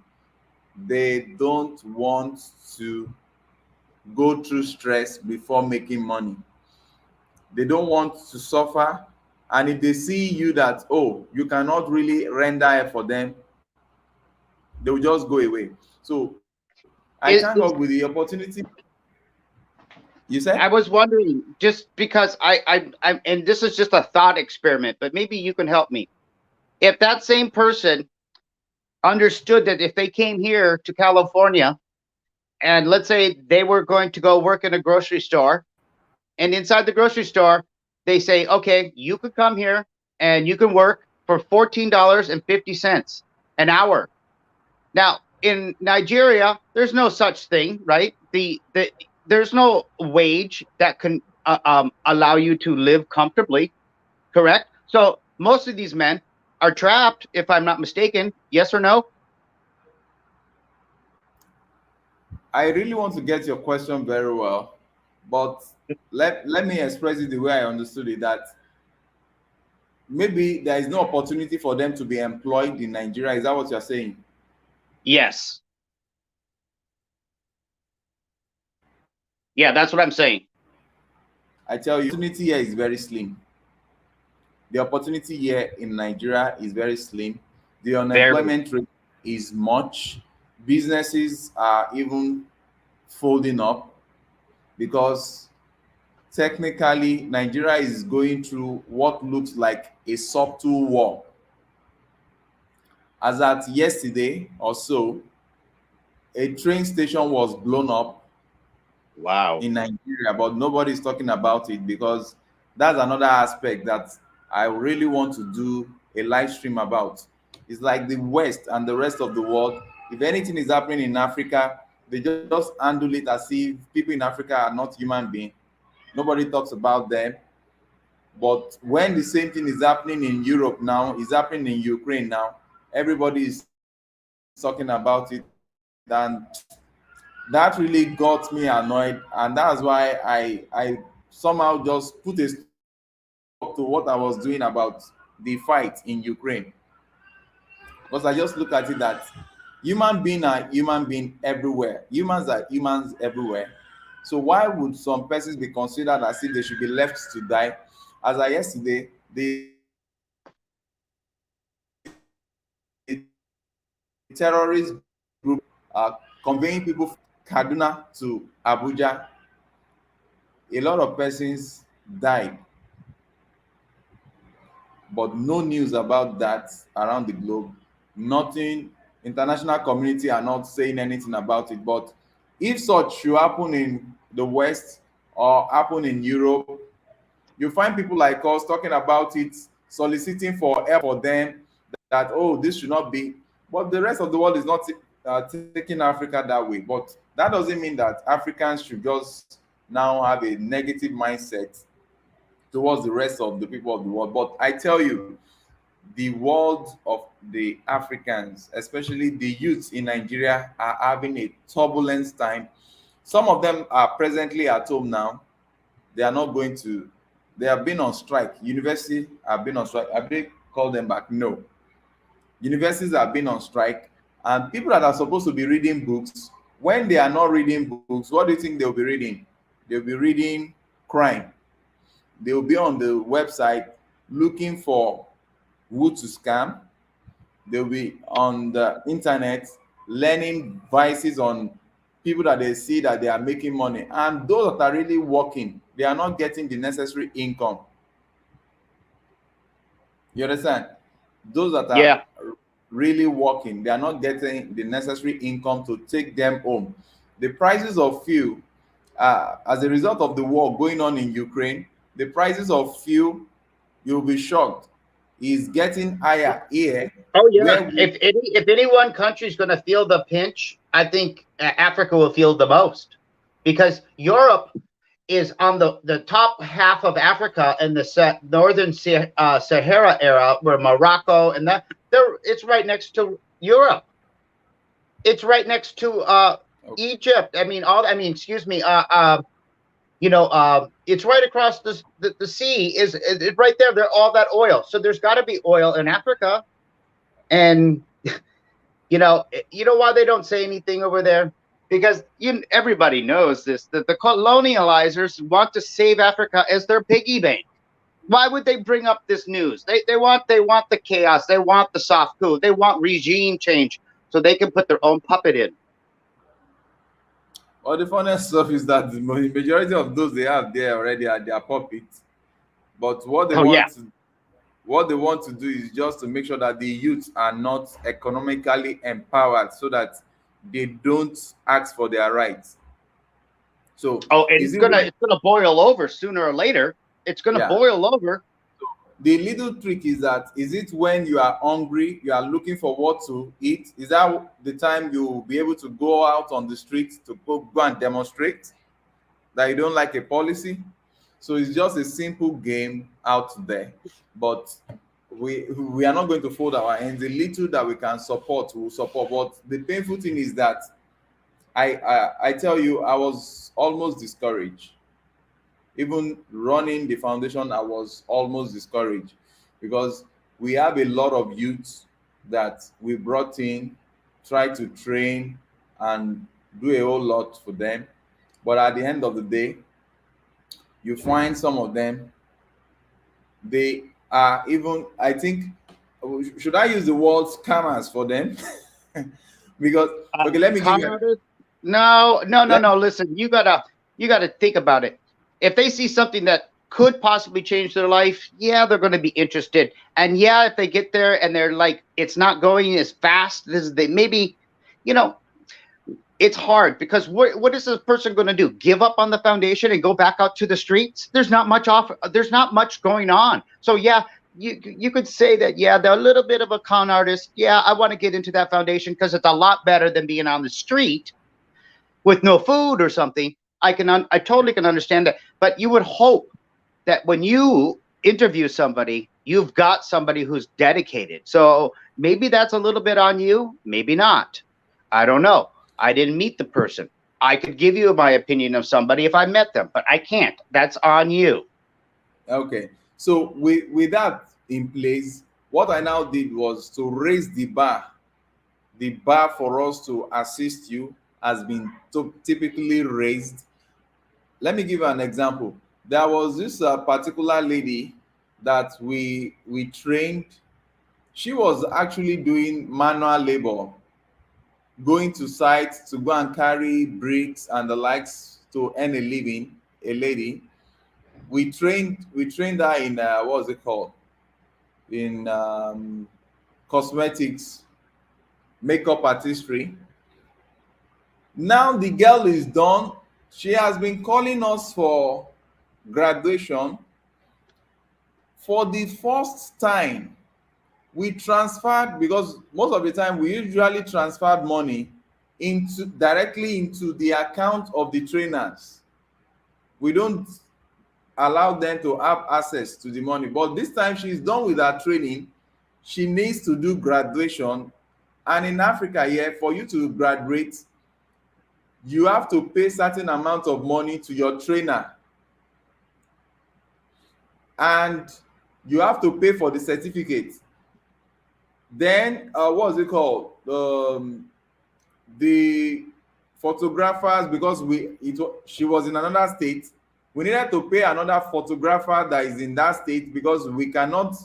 they don't want to go through stress before making money. They don't want to suffer. And if they see you that, oh, you cannot really render it for them, they will just go away. So I thank God with the opportunity. You said? I was wondering, just because I and this is just a thought experiment, but maybe you can help me. If that same person understood that if they came here to California and let's say they were going to go work in a grocery store, and inside the grocery store, they say, okay, you could come here and you can work for $14.50 an hour. Now, in Nigeria, there's no such thing, right? There's no wage that can allow you to live comfortably, correct? So most of these men are trapped, if I'm not mistaken. Yes or no? I really want to get your question very well, but let me express it the way I understood it, that maybe there is no opportunity for them to be employed in Nigeria. Is that what you're saying? Yes. Yeah, that's what I'm saying. I tell you, opportunity here is very slim. The opportunity here in Nigeria is very slim. The unemployment rate is much. Businesses are even folding up because technically Nigeria is going through what looks like a subtle war. As at yesterday or so, a train station was blown up. Wow. In Nigeria, but nobody's talking about it because that's another aspect that I really want to do a live stream about. It's like the West and the rest of the world. If anything is happening in Africa, they just handle it as if people in Africa are not human beings. Nobody talks about them. But when the same thing is happening in Europe now, is happening in Ukraine now, everybody is talking about it. And that really got me annoyed, and that's why I somehow just put a stop to what I was doing about the fight in Ukraine, because I just look at it that human being are human being everywhere. Humans are humans everywhere. So why would some persons be considered as if they should be left to die? As I yesterday, the terrorist group conveying people from Kaduna to Abuja, a lot of persons died, but no news about that around the globe. Nothing. International community are not saying anything about it. But if such should happen in the West or happen in Europe, you find people like us talking about it, soliciting for help for them, that, oh, this should not be. But the rest of the world is not taking Africa that way. But that doesn't mean that Africans should just now have a negative mindset towards the rest of the people of the world. But I tell you, the world of the Africans, especially the youths in Nigeria, are having a turbulent time. Some of them are presently at home now. They are not going to, they have been on strike. University have been on strike. Have they called them back? No. Universities have been on strike. And people that are supposed to be reading books, when they are not reading books, what do you think they'll be reading? They'll be reading crime. They'll be on the website looking for who to scam. They'll be on the internet learning vices on people that they see that they are making money, and those that are really working, they are not getting the necessary income. You understand? Those that are Yeah. really working, they are not getting the necessary income to take them home. The prices of fuel, as a result of the war going on in Ukraine, the prices of fuel, you'll be shocked, is getting higher here. Oh yeah. Where we, If any one country is going to feel the pinch, I think Africa will feel the most, because Europe is on the top half of Africa in the northern Sahara area, where Morocco and that it's right next to Europe. It's right next to Egypt. Excuse me. It's right across the sea. Is right there. They're all that oil. So there's got to be oil in Africa, and you know why they don't say anything over there? Because everybody knows this, that the colonializers want to save Africa as their piggy bank. Why would they bring up this news? They want the chaos. They want the soft coup. They want regime change so they can put their own puppet in. well, the funniest stuff is that the majority of those they have there already are their puppets. But what they want to do is just to make sure that the youth are not economically empowered, so that they don't ask for their rights. So it's gonna boil over sooner or later. It's gonna boil over. The little trick is that, is it when you are hungry, you are looking for what to eat? Is that the time you'll be able to go out on the streets to go and demonstrate that you don't like a policy? So it's just a simple game out there. But we are not going to fold our hands. The little that we can support, we'll support. But the painful thing is that I tell you, I was almost discouraged. Even running the foundation, I was almost discouraged, because we have a lot of youths that we brought in, try to train and do a whole lot for them. But at the end of the day, you find some of them, they are even, I think, should I use the word scammers for them? Because, okay, let me give you. No. Listen, you gotta think about it. If they see something that could possibly change their life, yeah, they're going to be interested. And yeah, if they get there and they're like, it's not going as fast as they maybe, it's hard, because what is this person going to do? Give up on the foundation and go back out to the streets? There's not much going on. So yeah, you could say that, yeah, they're a little bit of a con artist. Yeah, I want to get into that foundation because it's a lot better than being on the street with no food or something. I totally can understand that, but you would hope that when you interview somebody, you've got somebody who's dedicated. So maybe that's a little bit on you, maybe not. I don't know. I didn't meet the person. I could give you my opinion of somebody if I met them, but I can't. That's on you. Okay. So with that in place, what I now did was to raise the bar. The bar for us to assist you has been typically raised. Let me give you an example. There was this particular lady that we trained. She was actually doing manual labor, going to sites to go and carry bricks and the likes to earn a living. A lady. We trained her in what's it called? In cosmetics, makeup artistry. Now the girl is done. She has been calling us for graduation. For the first time, we transferred, because most of the time we usually transferred money directly into the account of the trainers. We don't allow them to have access to the money. But this time she's done with her training. She needs to do graduation. And in Africa here, for you to graduate, you have to pay certain amount of money to your trainer. And you have to pay for the certificate. Then, what's it called? The photographers, because she was in another state, we needed to pay another photographer that is in that state, because we cannot.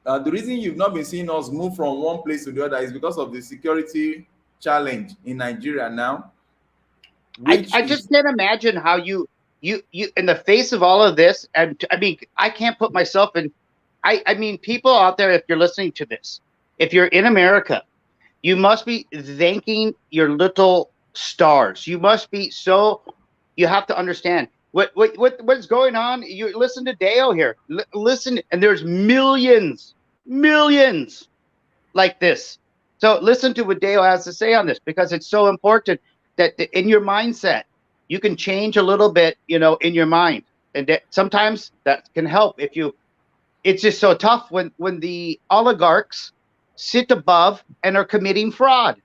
The reason you've not been seeing us move from one place to the other is because of the security challenge in Nigeria now. I just can't imagine how you in the face of all of this, and I mean, I can't put myself in. I mean, people out there, if you're listening to this, if you're in America, you must be thanking your little stars. You must be so. You have to understand what's going on. You listen to Deo here. Listen, and there's millions like this. So listen to what Deo has to say on this, because it's so important that in your mindset, you can change a little bit, you know, in your mind. And that sometimes that can help if you, it's just so tough when the oligarchs sit above and are committing fraud.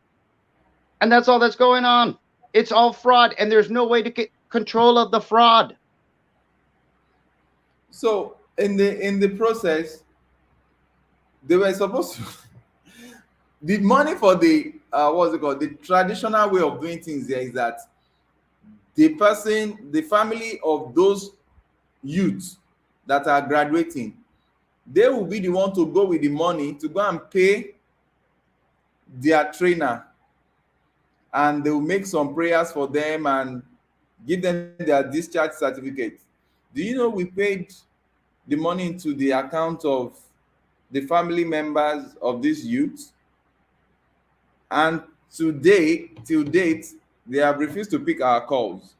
And that's all that's going on. It's all fraud, and there's no way to get control of the fraud. So in the process, they were supposed to the money for the what's it called? The traditional way of doing things there is that the family of those youths that are graduating, they will be the one to go with the money to go and pay their trainer, and they will make some prayers for them and give them their discharge certificate. Do you know we paid the money into the account of the family members of these youths? And till date, they have refused to pick our calls.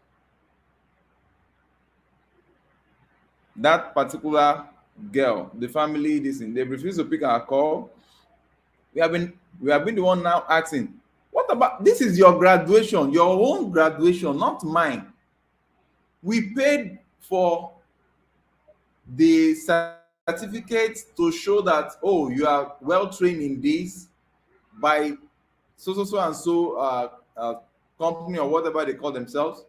That particular girl, the family, they refused to pick our call. We have been the one now asking, what about this? Is your graduation, your own graduation, not mine. We paid for the certificate to show that, oh, you are well trained in this by so and so company or whatever they call themselves.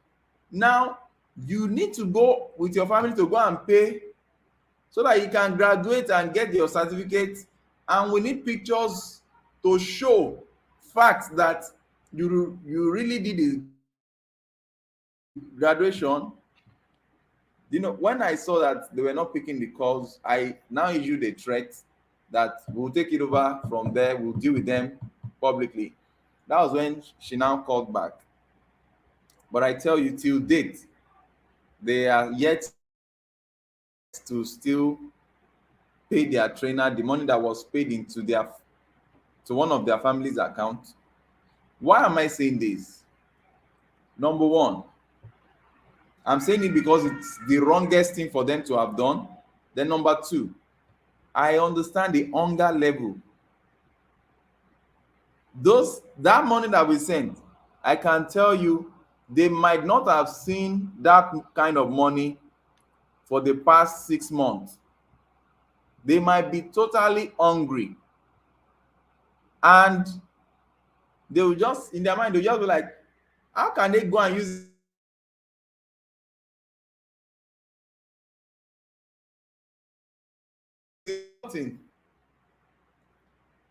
Now you need to go with your family to go and pay so that you can graduate and get your certificate, and we need pictures to show facts that you really did the graduation. You know, when I saw that they were not picking the calls, I now issued a threat that we'll take it over from there, we'll deal with them publicly. That was when she now called back. But I tell you, till date, they are yet to still pay their trainer the money that was paid into to one of their family's account. Why am I saying this? Number one, I'm saying it because it's the wrongest thing for them to have done. Then number two, I understand the hunger level. That money that we sent, I can tell you, they might not have seen that kind of money for the past 6 months. They might be totally hungry, and they will just, in their mind, they'll just be like, how can they go and use it?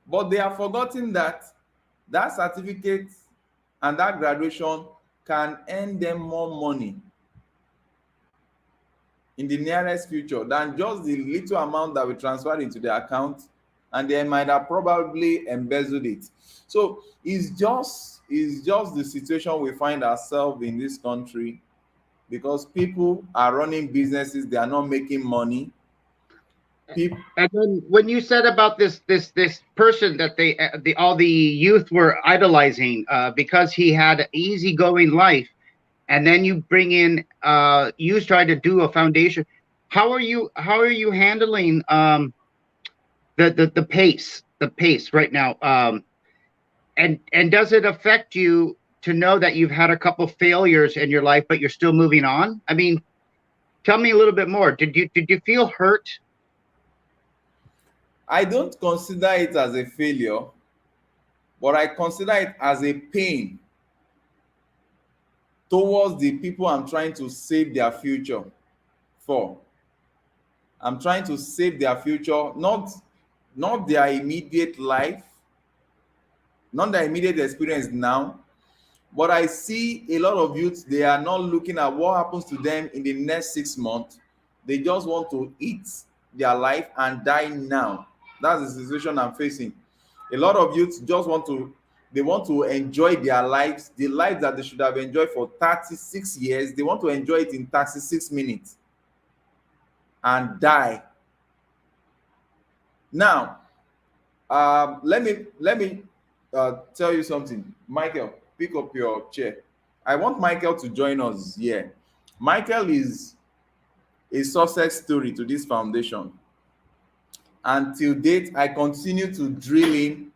But they have forgotten that that certificate and that graduation can earn them more money in the nearest future than just the little amount that we transferred into the account, and they might have probably embezzled it. So it's just the situation we find ourselves in this country, because people are running businesses, they are not making money. And then when you said about this person that all the youth were idolizing because he had an easygoing life, and then you bring in you try to do a foundation. How are you handling the pace right now? And does it affect you to know that you've had a couple failures in your life, but you're still moving on? I mean, tell me a little bit more. Did you feel hurt? I don't consider it as a failure, but I consider it as a pain towards the people I'm trying to save their future for. I'm trying to save their future, not their immediate life, not their immediate experience now, but I see a lot of youths, they are not looking at what happens to them in the next 6 months. They just want to eat their life and die now. That's the situation I'm facing. A lot of youths just want to They want to enjoy their lives, the life that they should have enjoyed for 36 years. They want to enjoy it in 36 minutes and die. Now, let me tell you something. Michael, pick up your chair. I want Michael to join us here. Michael is a success story to this foundation. Until date, I continue to drill in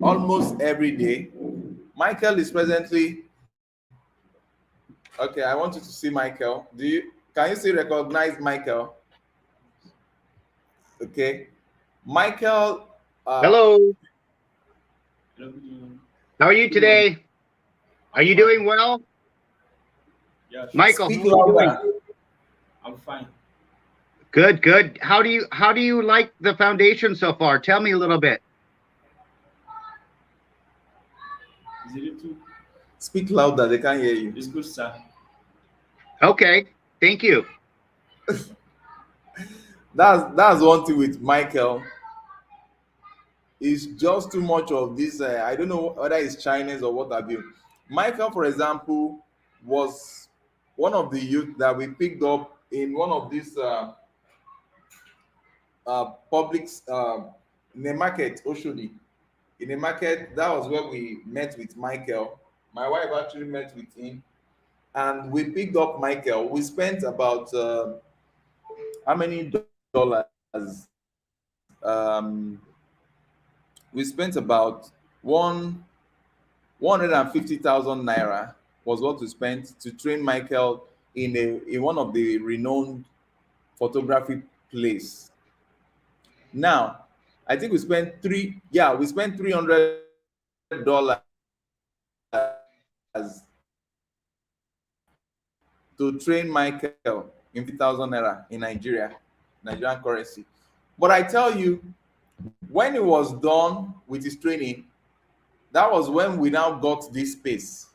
almost every day. Michael is presently okay. I want you to see Michael. Can you still recognize Michael? Okay, Michael. Hello. How are you today? Are you doing well? Yeah. Michael, Speak how are you louder. doing? I'm fine. Good, good. How do you like the foundation so far? Tell me a little bit. Is it too? Speak louder. They can't hear you. It's good, sir. Okay, thank you. That's one thing with Michael. It's just too much of this. I don't know whether it's Chinese or what have you. Michael, for example, was one of the youth that we picked up in one of these publics in a market, Oshodi. In a market, that was where we met with Michael. My wife actually met with him, and we picked up Michael. We spent about how many dollars? Um, we spent about 150,000 naira was what we spent to train Michael in one of the renowned photography place. Now, I think we spent $300 to train Michael in 50,000 naira in Nigerian currency. But I tell you, when he was done with his training, that was when we now got this space.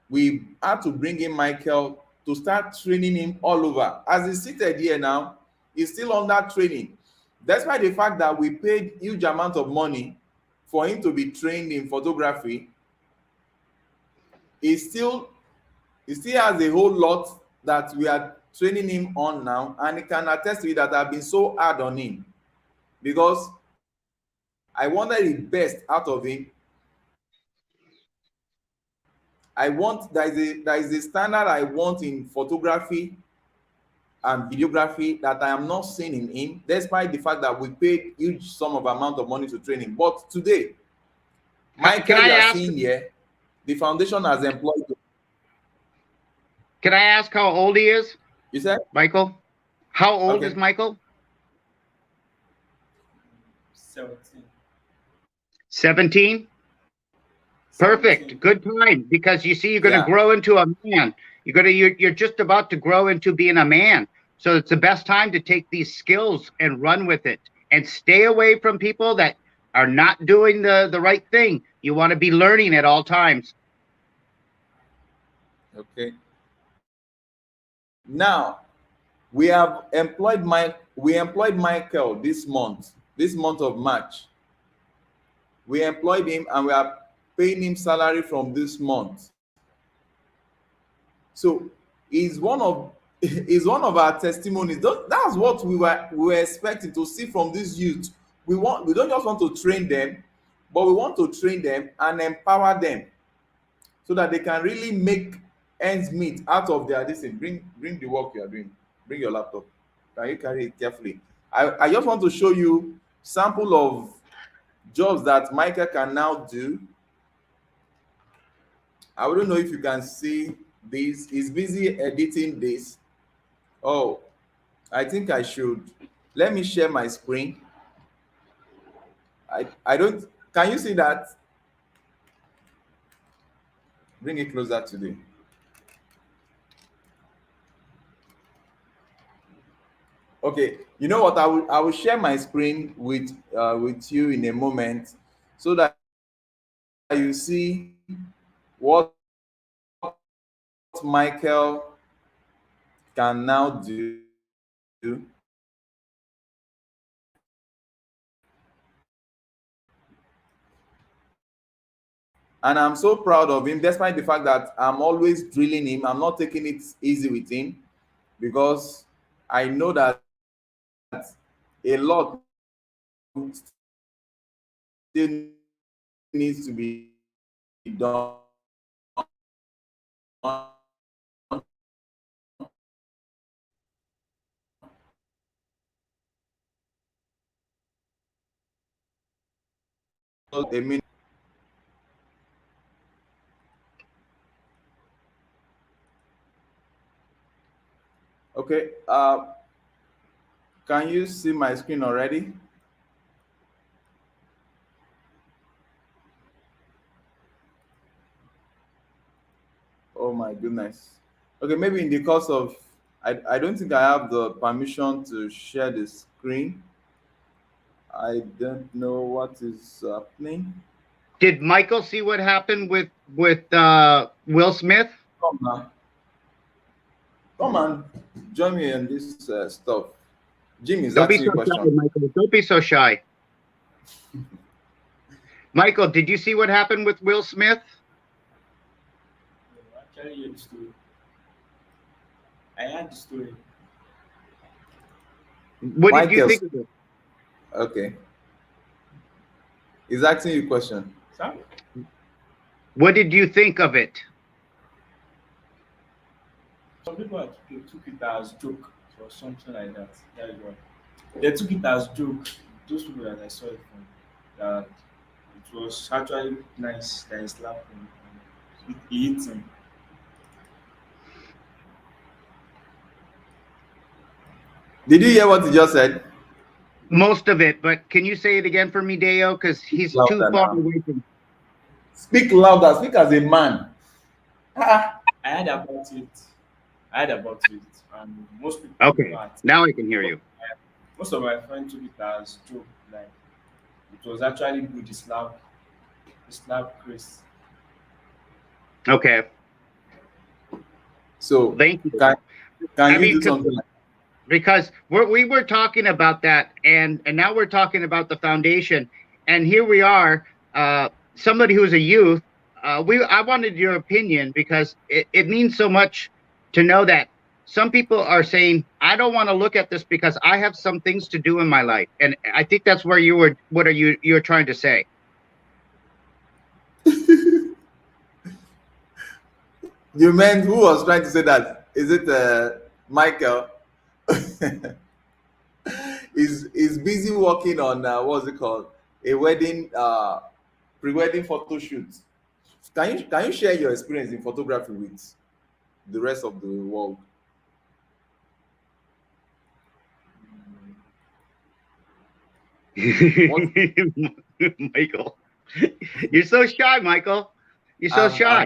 We had to bring in Michael to start training him all over. As he's seated here now, he's still under training. Despite the fact that we paid huge amount of money for him to be trained in photography, he still has a whole lot that we are training him on now, and he can attest to it that I've been so hard on him because I wanted the best out of him. There is a standard I want in photography and videography that I am not seeing in him, despite the fact that we paid huge sum of amount of money to train him. But today, Michael, you are seeing here, the foundation has employed him. Can I ask how old he is? You said? Michael? How old is Michael? 17. 17? Perfect. Good time, because you see, you're going to grow into a man. You're just about to grow into being a man. So it's the best time to take these skills and run with it and stay away from people that are not doing the right thing. You want to be learning at all times. Okay. Now, we employed Michael this month of March. We employed him and we are paying him salary from this month. So he's one of our testimonies. That's what we were expecting to see from these youth. We don't just want to train them, but we want to train them and empower them so that they can really make ends meet out of their this thing. Bring the work you are doing. Bring your laptop. Can you carry it carefully? I just want to show you sample of jobs that Michael can now do. I don't know if you can see this. He's busy editing this. Oh, I think I should. Let me share my screen. I don't. Can you see that? Bring it closer today. Okay, you know what? I will share my screen with you in a moment, so that you see what Michael can now do. And I'm so proud of him, despite the fact that I'm always drilling him. I'm not taking it easy with him because I know that a lot still needs to be done. A minute. Okay. Can you see my screen already? Oh my goodness. Okay, maybe in the course of I don't think I have the permission to share the screen. I don't know what is happening. Did Michael see what happened with Will Smith? Come now. Come and join me in this stuff. Jim is Don't be asking so you a shy, question. Michael. Don't be so shy. Michael, did you see what happened with Will Smith? Actually, hear the story. I heard the story. What did you think of it? Okay. He's asking you a question. Sir? What did you think of it? Some people took it as joke or something like that. That is why. They took it as joke. Those people that I saw it from, that it was actually nice that he slapped him. He hit him. Did you hear what he just said? Most of it, but can you say it again for me, Deo? Because he's too far away from. Speak louder. Speak as a man. I heard about it. And most people. Okay, now I can hear you. Most of my friends took it as joke. Like it was actually good. He slapped Chris. Okay. So thank you. Can you do something like because we were talking about that, and now we're talking about the foundation, and here we are, somebody who's a youth. I wanted your opinion because it means so much to know that some people are saying, I don't want to look at this because I have some things to do in my life, and I think that's where you were. What are you're trying to say? You meant who was trying to say that? Is it Michael? Is busy working on what's it called? A wedding pre-wedding photo shoot. Can you share your experience in photography with the rest of the world? Michael, you're so shy, Michael. You're so shy.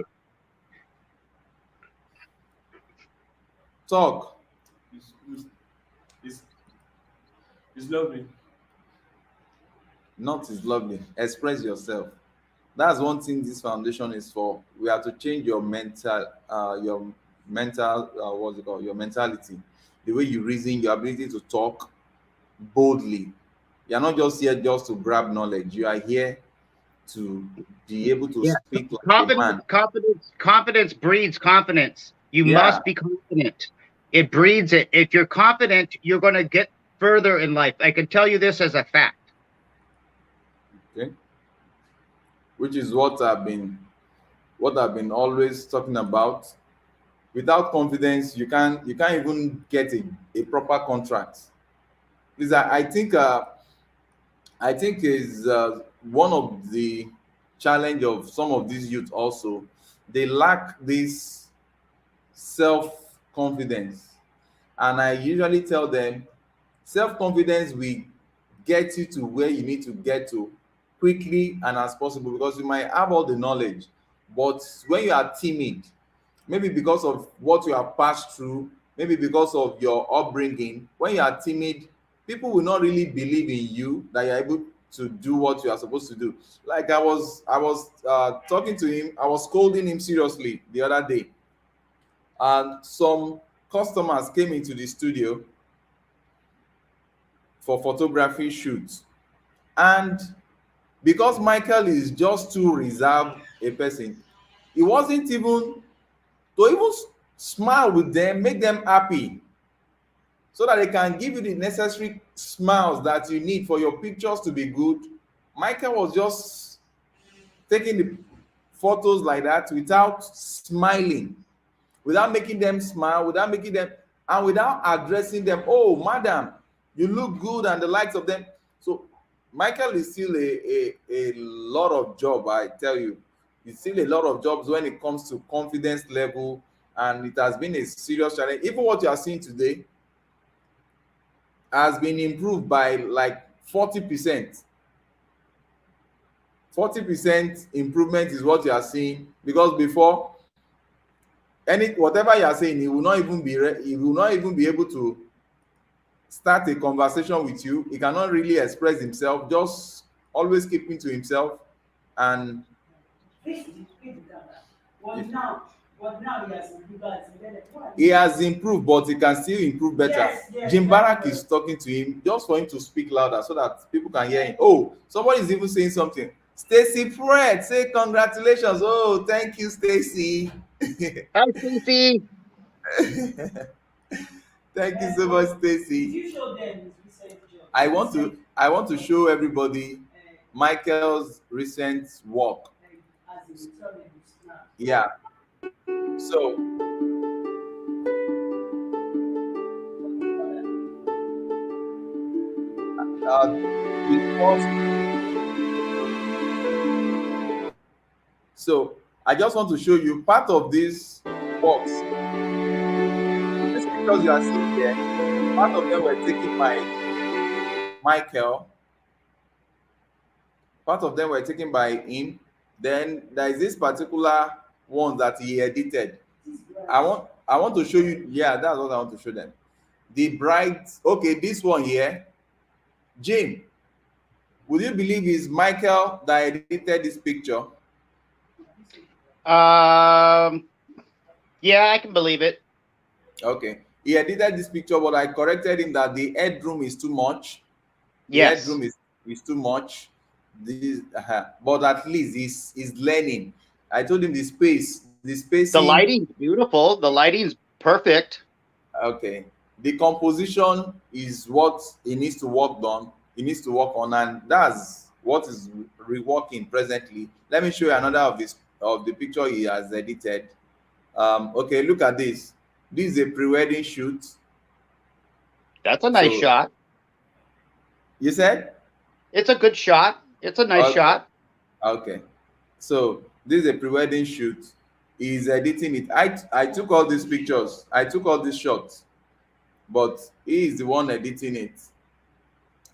Talk. It's lovely. Not is lovely. Express yourself. That's one thing this foundation is for. We have to change your mental, what's it called? Your mentality, the way you reason, your ability to talk boldly. You're not just here just to grab knowledge. You are here to be able to speak like a man. Confidence breeds confidence. You must be confident. It breeds it. If you're confident, you're going to get further in life. I can tell you this as a fact. Okay. Which is what I've been always talking about. Without confidence, you can't even get a proper contract. Please, I think is one of the challenge of some of these youth also. They lack this self-confidence, and I usually tell them self-confidence will get you to where you need to get to quickly and as possible, because you might have all the knowledge, but when you are timid, maybe because of what you have passed through, maybe because of your upbringing, when you are timid, people will not really believe in you that you're able to do what you are supposed to do. Like I was talking to him, I was scolding him seriously the other day, and some customers came into the studio for photography shoots, and because Michael is just too reserved, a person, it wasn't even to even smile with them, make them happy, so that they can give you the necessary smiles that you need for your pictures to be good. Michael was just taking the photos like that without smiling, without making them smile, without making them, and without addressing them. Oh, madam, you look good, and the likes of them. So Michael is still a lot of job, I tell you. It's still a lot of jobs when it comes to confidence level, and it has been a serious challenge. Even what you are seeing today has been improved by like 40%. 40% improvement is what you are seeing, because before, whatever you are saying, he will not even be able to start a conversation with you. He cannot really express himself, just always keeping to himself. And he has improved, but he can still improve better. Jim Barak is talking to him just for him to speak louder so that people can hear him. Oh, somebody is even saying something. Stacy Fred, say congratulations. Oh, thank you, Stacy. Hi, Stacy. Thank you so much, Stacy. I want to show everybody Michael's recent work. Yeah. So so I just want to show you part of this box. These pictures you are seeing here, part of them were taken by Michael. Part of them were taken by him. Then there is this particular one that he edited. I want to show you. Yeah, that's what I want to show them. The bride. Okay, this one here. Jim, would you believe it's Michael that edited this picture? Yeah, I can believe it. Okay, he edited this picture, but I corrected him that the headroom is too much. Yes. The headroom is too much. But at least he's learning. I told him the spacing. The lighting's beautiful. The lighting's perfect. Okay. The composition is what he needs to work on. And that's what is reworking presently. Let me show you another of the picture he has edited. Okay, look at this. This is a pre-wedding shoot. That's a nice shot. You said? It's a good shot. It's a nice shot. Okay. So this is a pre-wedding shoot. He's editing it. I took all these pictures. I took all these shots. But he is the one editing it.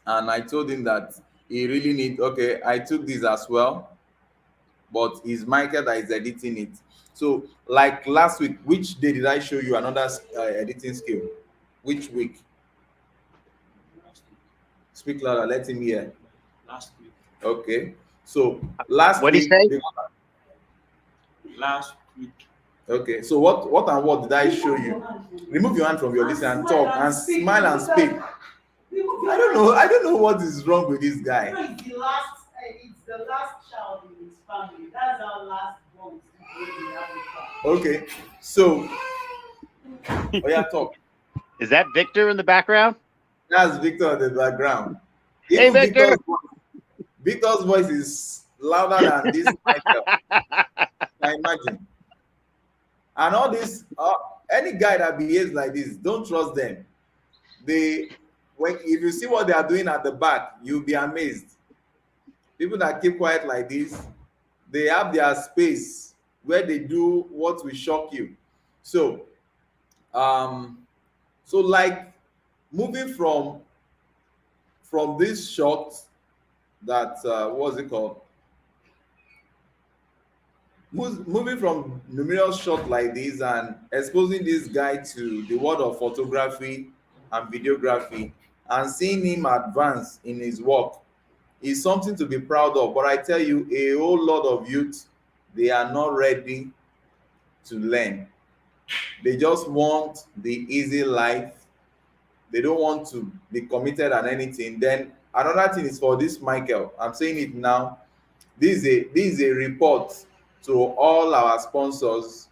And I told him that he really need, okay, I took this as well. But it's Michael that is editing it. So like last week, which day did I show you another editing skill? Which week? Speak louder, let him hear. Last week. Okay. So last what week. What did he say? Last week. Okay. So what and what did I show you? Remove your hand from your listener and talk and smile and speak. I don't know what is wrong with this guy. It's the last child in his family. That's our last born. Okay. So talk. Is that Victor in the background? That's Victor in the background. Hey, Victor. Victor's voice is louder than this Michael. I imagine. And all this, any guy that behaves like this, don't trust them. If you see what they are doing at the back, you'll be amazed. People that keep quiet like this, they have their space where they do what will shock you. So, like moving from this shot that what's it called? Moving from numerous shots like this and exposing this guy to the world of photography and videography and seeing him advance in his work is something to be proud of. But I tell you, a whole lot of youth, they are not ready to learn. They just want the easy life. They don't want to be committed on anything. Then another thing is for this Michael. I'm saying it now. This is a report to all our sponsors.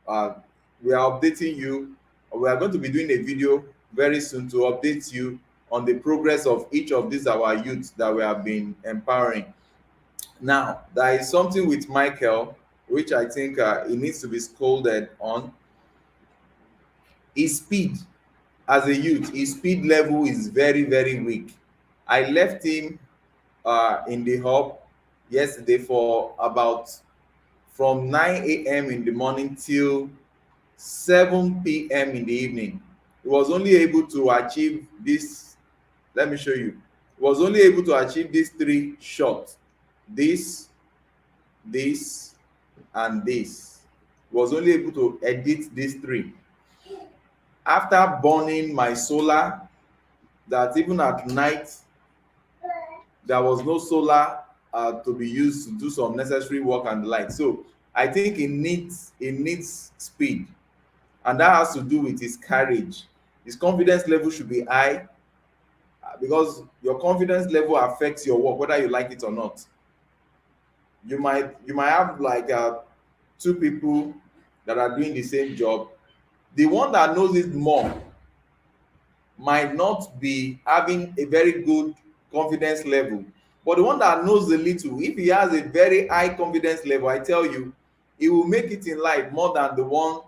We are updating you. We are going to be doing a video very soon to update you on the progress of each of these our youths that we have been empowering. Now, there is something with Michael, which I think he needs to be scolded on. His speed as a youth, his speed level is very, very weak. I left him in the hub yesterday for about from 9 a.m. in the morning till 7 p.m. in the evening. He was only able to achieve this. Let me show you. He was only able to achieve these 3 shots. This, and this. He was only able to edit these 3. After burning my solar, that even at night there was no solar to be used to do some necessary work and the like. So I think it needs speed, and that has to do with his courage. His confidence level should be high, because your confidence level affects your work, whether you like it or not. You might have like 2 people that are doing the same job. The one that knows it more might not be having a very good confidence level, but the one that knows a little, if he has a very high confidence level, I tell you, he will make it in life more than the one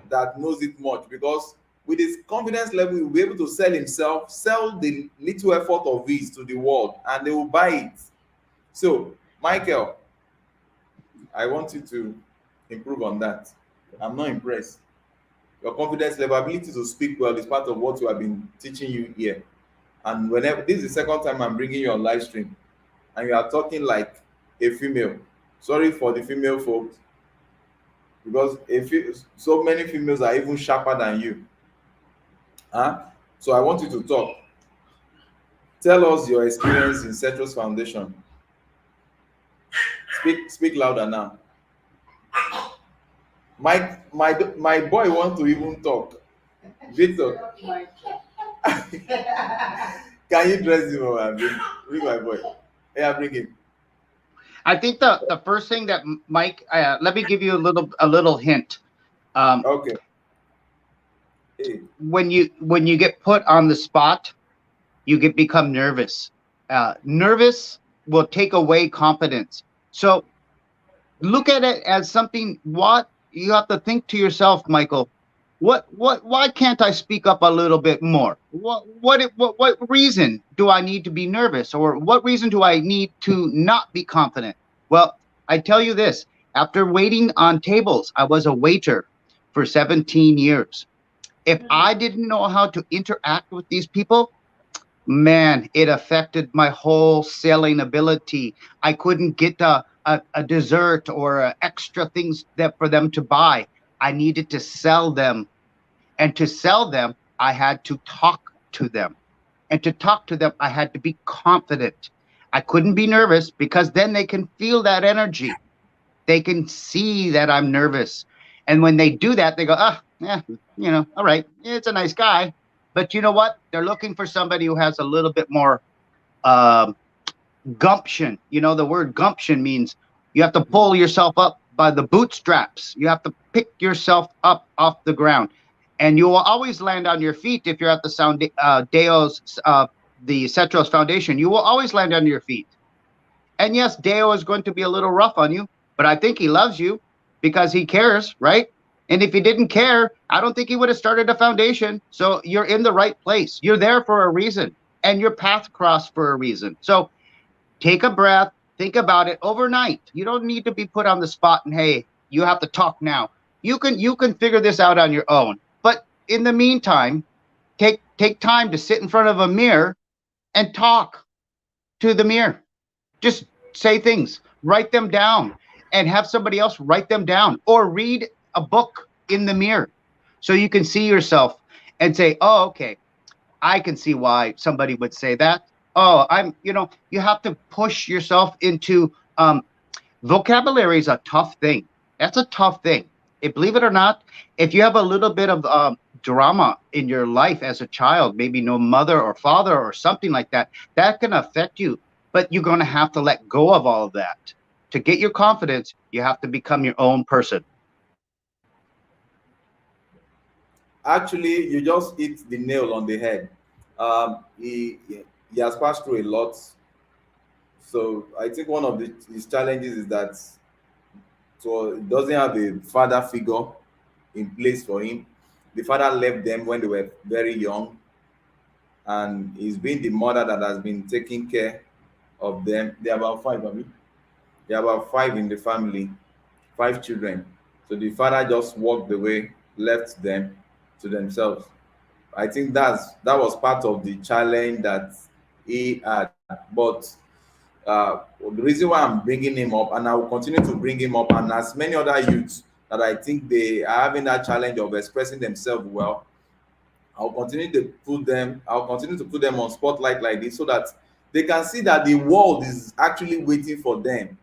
that knows it much, because with his confidence level, he will be able to sell himself, sell the little effort of his to the world, and they will buy it. So, Michael, I want you to improve on that. I'm not impressed. Your confidence level, ability to speak well is part of what we have been teaching you here. And whenever this is the second time I'm bringing you on live stream, and you are talking like a female. Sorry for the female folks, because so many females are even sharper than you. So I want you to talk. Tell us your experience in Cetros Foundation. Speak louder now. My boy wants to even talk. Victor, can you dress him over and bring my boy? Yeah, bring him. I think the first thing that Mike, let me give you a little hint. Okay. Hey. When you get put on the spot, you become nervous. Nervous will take away confidence. So look at it as something. What you have to think to yourself, Michael. Why can't I speak up a little bit more? What reason do I need to be nervous, or what reason do I need to not be confident? Well, I tell you this, after waiting on tables, I was a waiter for 17 years. If I didn't know how to interact with these people, man, it affected my whole selling ability. I couldn't get a dessert or extra things for them to buy. I needed to sell them. And to sell them, I had to talk to them. And to talk to them, I had to be confident. I couldn't be nervous, because then they can feel that energy. They can see that I'm nervous. And when they do that, they go, yeah, all right, it's a nice guy. But you know what? They're looking for somebody who has a little bit more gumption. The word gumption means you have to pull yourself up by the bootstraps. You have to pick yourself up off the ground, and you will always land on your feet if you're at the the Cetros Foundation. You will always land on your feet. And yes, Deo is going to be a little rough on you, but I think he loves you because he cares, right? And if he didn't care, I don't think he would have started a foundation. So you're in the right place. You're there for a reason, and your path crossed for a reason. So take a breath, think about it overnight. You don't need to be put on the spot and, hey, you have to talk now. You can figure this out on your own. But in the meantime, take time to sit in front of a mirror and talk to the mirror. Just say things, write them down, and have somebody else write them down, or read a book in the mirror so you can see yourself and say, oh, okay, I can see why somebody would say that. Oh, you have to push yourself into vocabulary is a tough thing. That's a tough thing. Believe it or not, if you have a little bit of drama in your life as a child, maybe no mother or father or something like that, that can affect you. But you're going to have to let go of all of that. To get your confidence, you have to become your own person. Actually, you just hit the nail on the head. He has passed through a lot. So I think one of his challenges is that so he doesn't have a father figure in place for him. The father left them when they were very young, and he's been the mother that has been taking care of them. They're about five, I mean. They're about five in the family, five children. So the father just walked away, left them to themselves. I think that was part of the challenge that he had. But the reason why I'm bringing him up, and I will continue to bring him up, and as many other youths that I think they are having that challenge of expressing themselves well, I'll continue to put them on spotlight like this so that they can see that the world is actually waiting for them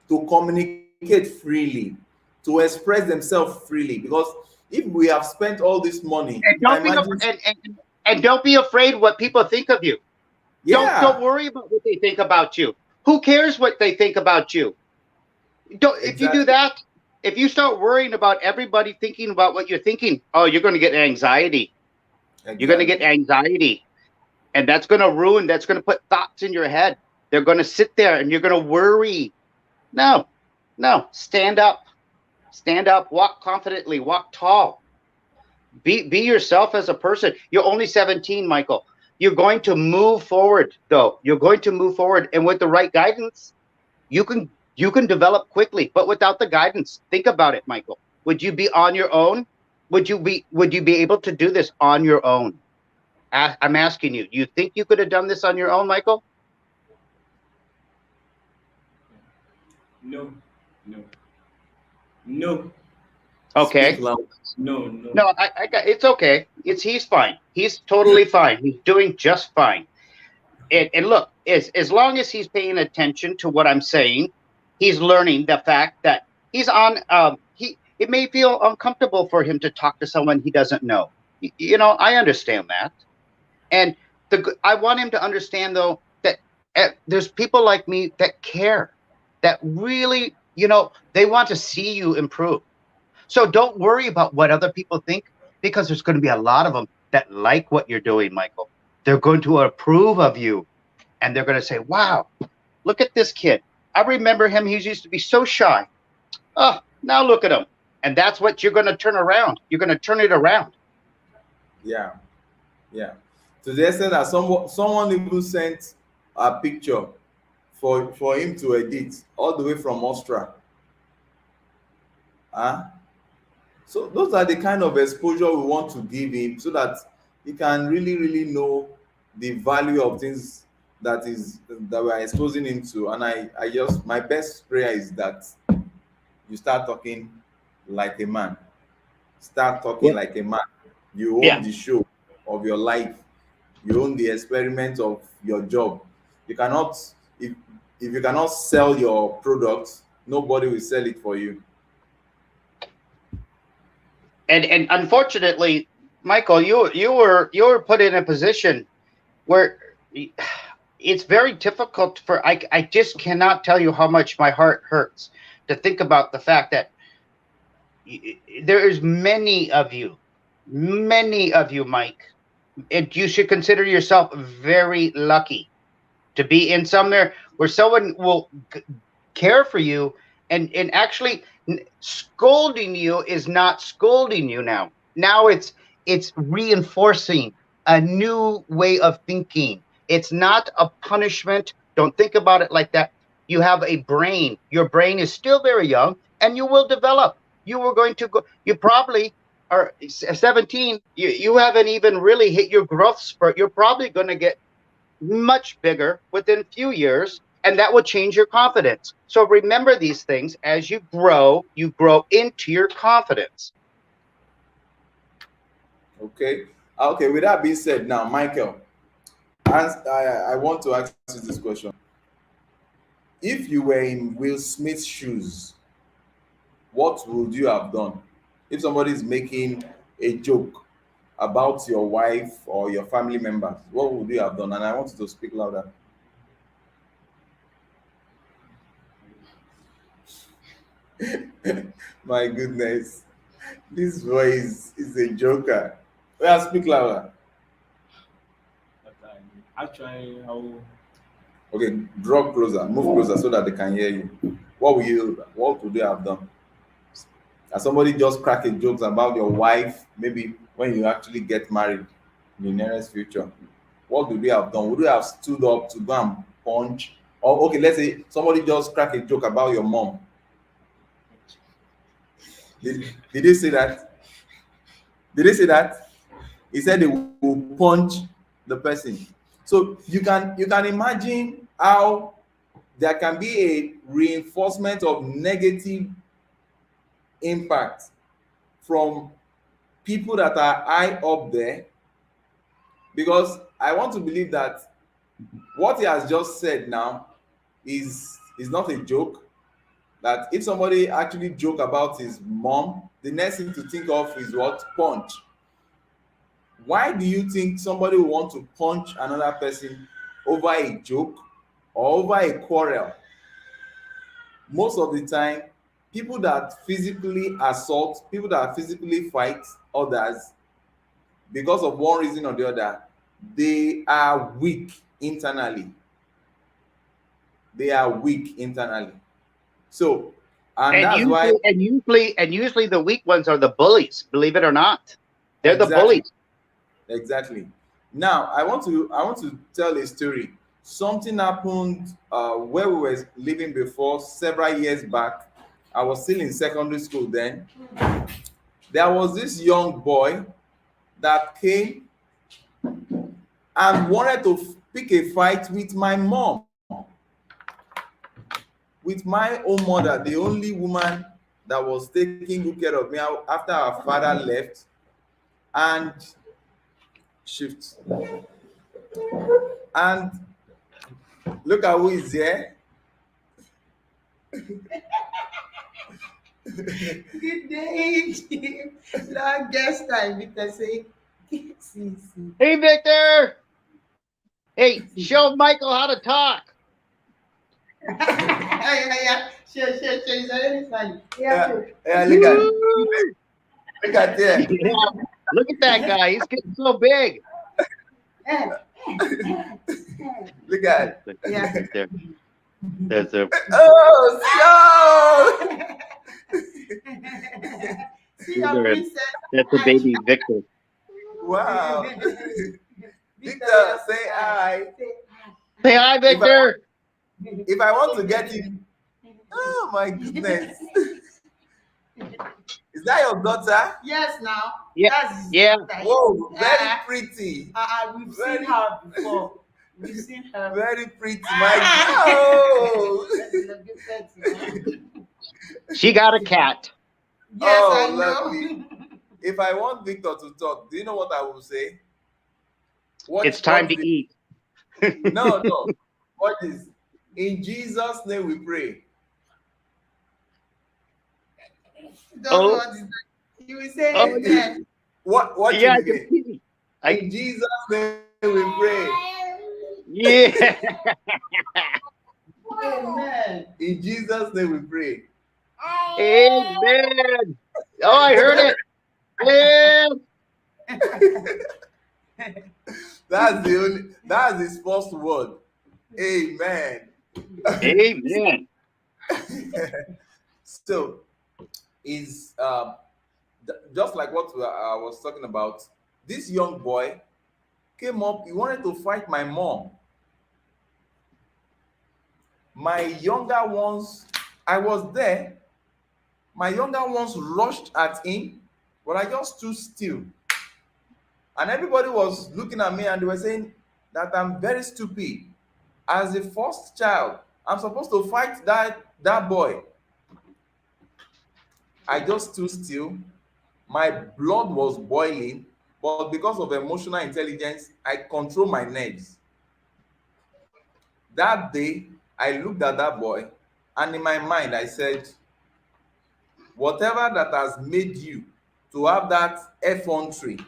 to communicate freely, to express themselves freely. Because if we have spent all this money, And don't be afraid what people think of you. Yeah. Don't worry about what they think about you. Who cares what they think about you? If you do that, if you start worrying about everybody thinking about what you're thinking, oh, you're going to get anxiety. Exactly. You're going to get anxiety. And that's going to put thoughts in your head. They're going to sit there and you're going to worry. No, stand up, walk confidently, walk tall. Be yourself as a person. You're only 17, Michael. You're going to move forward, though. You're going to move forward, and with the right guidance, you can develop quickly. But without the guidance, think about it, Michael. Would you be on your own? Would you be able to do this on your own? I'm asking you. You think you could have done this on your own, Michael? No. Okay. No. No, I got it's okay. He's fine. He's totally fine. He's doing just fine. And look, as long as he's paying attention to what I'm saying, he's learning the fact that he's on. It may feel uncomfortable for him to talk to someone he doesn't know. I understand that, and I want him to understand though that there's people like me that care, that really, they want to see you improve. So don't worry about what other people think, because there's going to be a lot of them that like what you're doing, Michael. They're going to approve of you, and they're going to say, wow, look at this kid. I remember him. He used to be so shy. Oh, now look at him. And that's what you're going to turn around. You're going to turn it around. Yeah. To the extent that someone even sent a picture for him to edit all the way from Austria. So those are the kind of exposure we want to give him so that he can really, really know the value of things that we're exposing him to. And I just, my best prayer is that you start talking like a man. Start talking like a man. You own the show of your life. You own the experiment of your job. You cannot, if you cannot sell your product, nobody will sell it for you. And unfortunately, Michael, you were put in a position where it's very difficult I just cannot tell you how much my heart hurts to think about the fact that there is many of you, Mike, and you should consider yourself very lucky to be in somewhere where someone will care for you and actually scolding you is not scolding you now. Now it's reinforcing a new way of thinking. It's not a punishment. Don't think about it like that. You have a brain. Your brain is still very young, and you will develop. You probably are 17. You haven't even really hit your growth spurt. You're probably going to get much bigger within a few years, and that will change your confidence. So remember these things. As you grow into your confidence. Okay. With that being said, now, Michael, I want to ask you this question. If you were in Will Smith's shoes, what would you have done? If somebody is making a joke about your wife or your family members, what would you have done? And I want you to speak louder. My goodness. This voice is a joker. Well, speak louder. But actually, how Okay, draw closer, move closer so that they can hear you. What would you have done? As somebody just crack a jokes about your wife, maybe when you actually get married in the nearest future, what would you have done? Would you have stood up to go and punch? Or okay, let's say somebody just crack a joke about your mom. Did they say that? Did they say that? He said they will punch the person. So you can imagine how there can be a reinforcement of negative impact from people that are high up there, because I want to believe that what he has just said now is not a joke. That if somebody actually joke about his mom, the next thing to think of is what? Punch. Why do you think somebody will want to punch another person over a joke or over a quarrel? Most of the time, people that physically assault, people that physically fight others, because of one reason or the other, they are weak internally. They are weak internally. So, and that's why usually the weak ones are the bullies, believe it or not. They're the bullies. Exactly. Now, I want to tell a story. Something happened where we were living before several years back. I was still in secondary school then. There was this young boy that came and wanted to pick a fight with my mom, with my own mother, the only woman that was taking good care of me after our father left. And shift. And look at who is here. Good day, Jim. Long guest time because Hey, Victor. Hey, show Michael how to talk. yeah. Sure. It's already funny. Yeah, look at that. Yeah, look at that guy. He's getting so big. Look at it. Yeah. There's a. Oh, no! See your princess. That's a baby Victor. Wow. Victor, say hi. Say hi, Victor. If I want to get him, oh my goodness. Is that your daughter? Yes, now. Yeah. Whoa, very pretty. We've seen her before. We've seen her. Very pretty, my girl. She got a cat. Yes, Oh, I know. lovely. If I want Victor to talk, do you know what I will say? It's time to eat. No. What is? In Jesus' name we pray. You will say amen. What Yeah, you in Jesus' name we pray. Yeah. Amen. In Jesus' name we pray. Amen. Oh, I heard it. Amen. That's his first word. Amen. Amen. So is just like what I was talking about. This young boy came up, he wanted to fight my mom. My younger ones, I was there. My younger ones rushed at him, but I just stood still. And everybody was looking at me and they were saying that I'm very stupid. As the first child, I'm supposed to fight that boy. I just stood still. My blood was boiling, but because of emotional intelligence, I control my nerves. That day, I looked at that boy, and in my mind, I said, whatever that has made you to have that effrontery,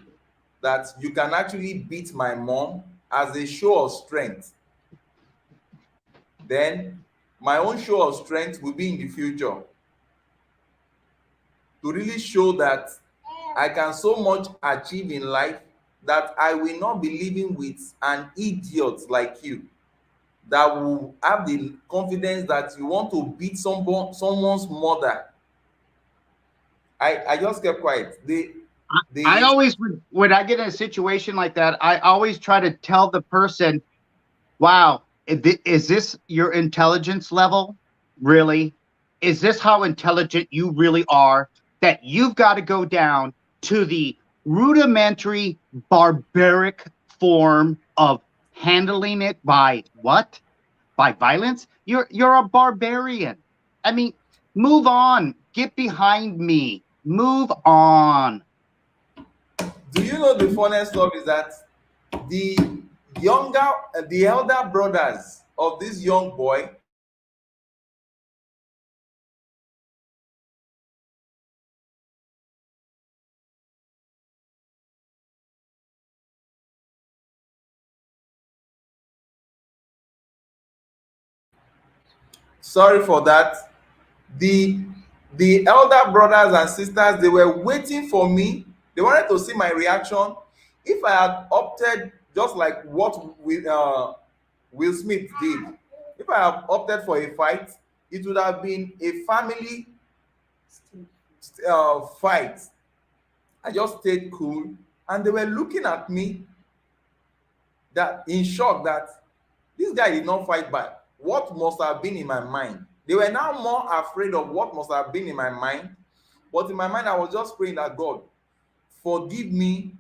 that you can actually beat my mom as a show of strength, then my own show of strength will be in the future. to really show that I can so much achieve in life that I will not be living with an idiot like you that will have the confidence that you want to beat someone's mother. I just kept quiet. I always, when I get in a situation like that, I always try to tell the person, wow, is this your intelligence level? Really? Is this how intelligent you really are? That you've got to go down to the rudimentary, barbaric form of handling it by what? By violence? You're a barbarian. I mean, move on. Get behind me. Move on. Do you know the funniest stuff is that the the elder brothers of this young boy sorry for that. The elder brothers and sisters, they were waiting for me. They wanted to see my reaction if I had opted just like what Will Smith did. If I had opted for a fight, it would have been a family fight. I just stayed cool, and they were looking at me that in shock that this guy did not fight back. What must have been in my mind? They were now more afraid of what must have been in my mind. But in my mind, I was just praying that God, forgive me.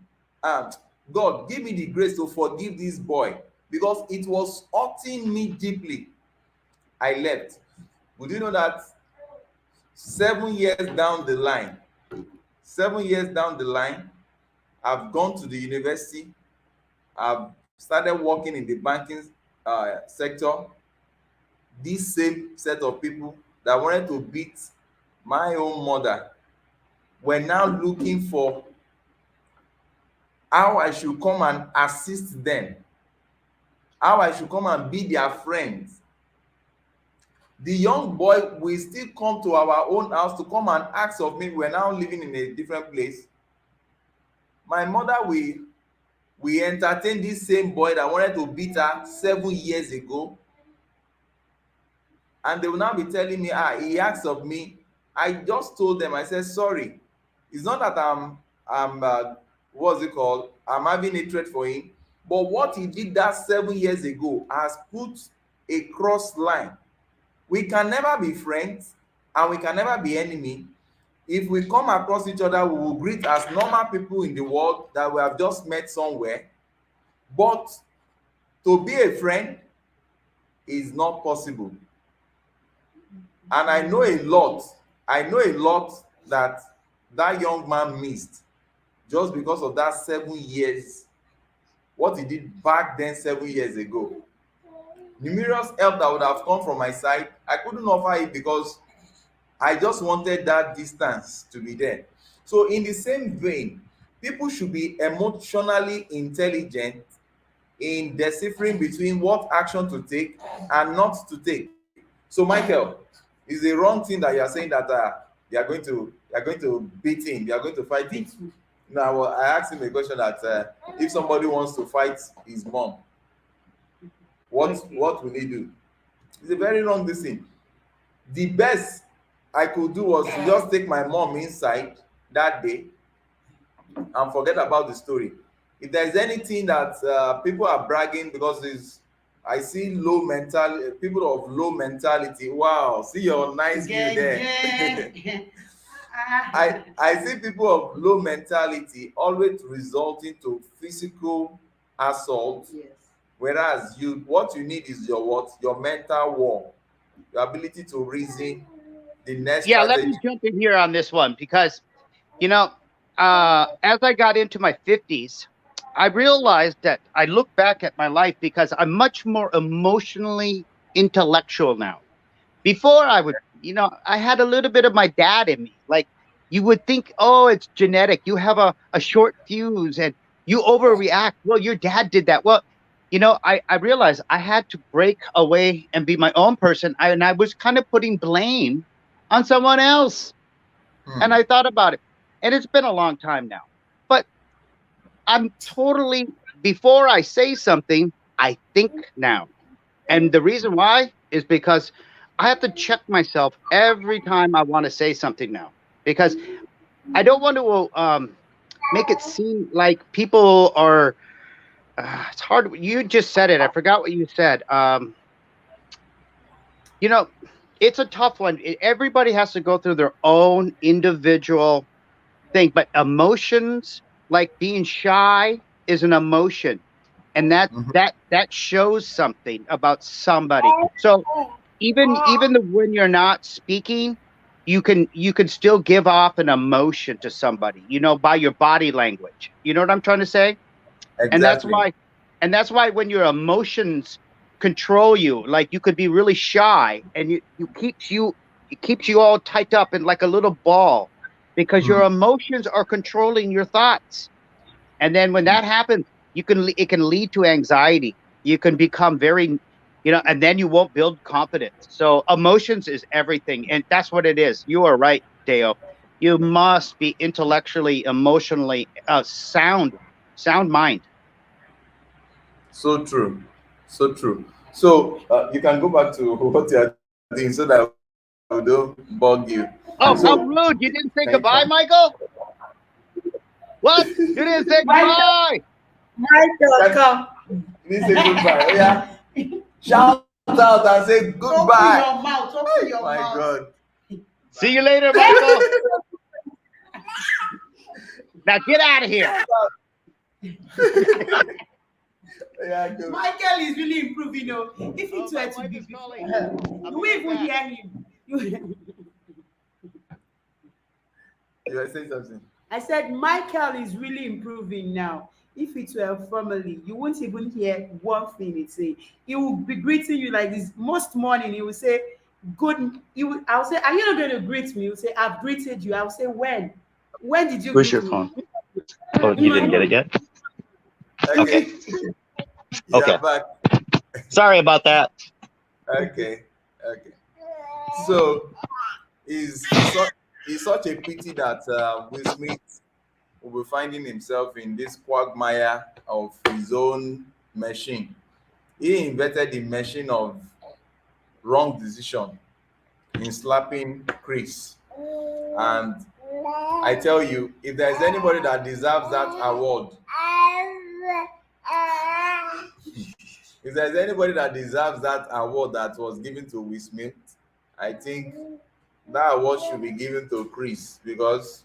God, give me the grace to forgive this boy because it was hurting me deeply. I left. Would you know that 7 years down the line, 7 years down the line, I've gone to the university. I've started working in the banking sector. This same set of people that wanted to beat my own mother were now looking for how I should come and assist them, how I should come and be their friends. The young boy will still come to our own house to come and ask of me. We're now living in a different place. My mother we entertain this same boy that wanted to beat her 7 years ago, and they will now be telling me, he asked of me. I just told them, I said, sorry, it's not that I'm what's it called, I'm having hatred for him, but what he did that 7 years ago has put a cross line. We can never be friends and we can never be enemy. If we come across each other, we will greet as normal people in the world that we have just met somewhere. But to be a friend is not possible. And I know a lot that that young man missed just because of that 7 years, what he did back then 7 years ago. Numerous help that would have come from my side, I couldn't offer it because I just wanted that distance to be there. So in the same vein, people should be emotionally intelligent in deciphering between what action to take and not to take. So Michael, is the wrong thing that you are saying that you are going to beat him, you are going to fight him. Now I asked him a question that if somebody wants to fight his mom, what will he do? It's a very wrong thing. The best I could do was to just take my mom inside that day and forget about the story. If there's anything that people are bragging because I see people of low mentality. Wow, see your nice view there. I see people of low mentality always resulting to physical assault. Yes. Whereas what you need is your mental war, your ability to reason the next strategy. Let me jump in here on this one because, as I got into my 50s, I realized that I look back at my life because I'm much more emotionally intellectual now. Before I would, I had a little bit of my dad in me. Like you would think, oh, it's genetic. You have a short fuse and you overreact. Well, your dad did that. Well, I realized I had to break away and be my own person. And I was kind of putting blame on someone else. And I thought about it, and it's been a long time now. But I'm totally, before I say something, I think now. And the reason why is because I have to check myself every time I want to say something now, because I don't want to make it seem like people are. It's hard. You just said it. I forgot what you said. You know, it's a tough one. Everybody has to go through their own individual thing, but emotions, like being shy, is an emotion, and that shows something about somebody. So when you're not speaking, you can still give off an emotion to somebody, by your body language. You know what I'm trying to say? And that's Exactly. why when your emotions control you, like you could be really shy, and it keeps you all tight up in like a little ball, because your emotions are controlling your thoughts. And then when that happens, it can lead to anxiety. You can become very, and then you won't build confidence. So emotions is everything, and that's what it is. You are right, Deo. You must be intellectually, emotionally sound mind. So true. So true. So you can go back to what you are doing so that we don't bug you. Oh, how So rude! You didn't say can you goodbye, come? Michael. What? You didn't say goodbye. Michael, come. You didn't say goodbye. Oh, yeah. Shout out and say goodbye. Open your mouth. Open your My mouth. God. See you later, Michael. Now get out of here. Yeah, good. Michael is really improving. If it were to be before, you will even hear him. You were saying something. I said Michael is really improving now. If it were a family, you won't even hear one thing he say. He will be greeting you like this. Most morning he will say, "Good." I'll say, "Are you not going to greet me?" He will say, "I've greeted you." I'll say, "When? When did you Where's greet your me?" phone? Oh, you didn't get it yet? Okay. Okay. Yeah, back. Sorry about that. Okay. Okay. So it's such a pity that Will Smith will be finding himself in this quagmire of his own machine. He invented the machine of wrong decision in slapping Chris. And I tell you, if there's anybody that deserves that award, if there's anybody that deserves that award that was given to Will Smith, I think that award should be given to Chris, because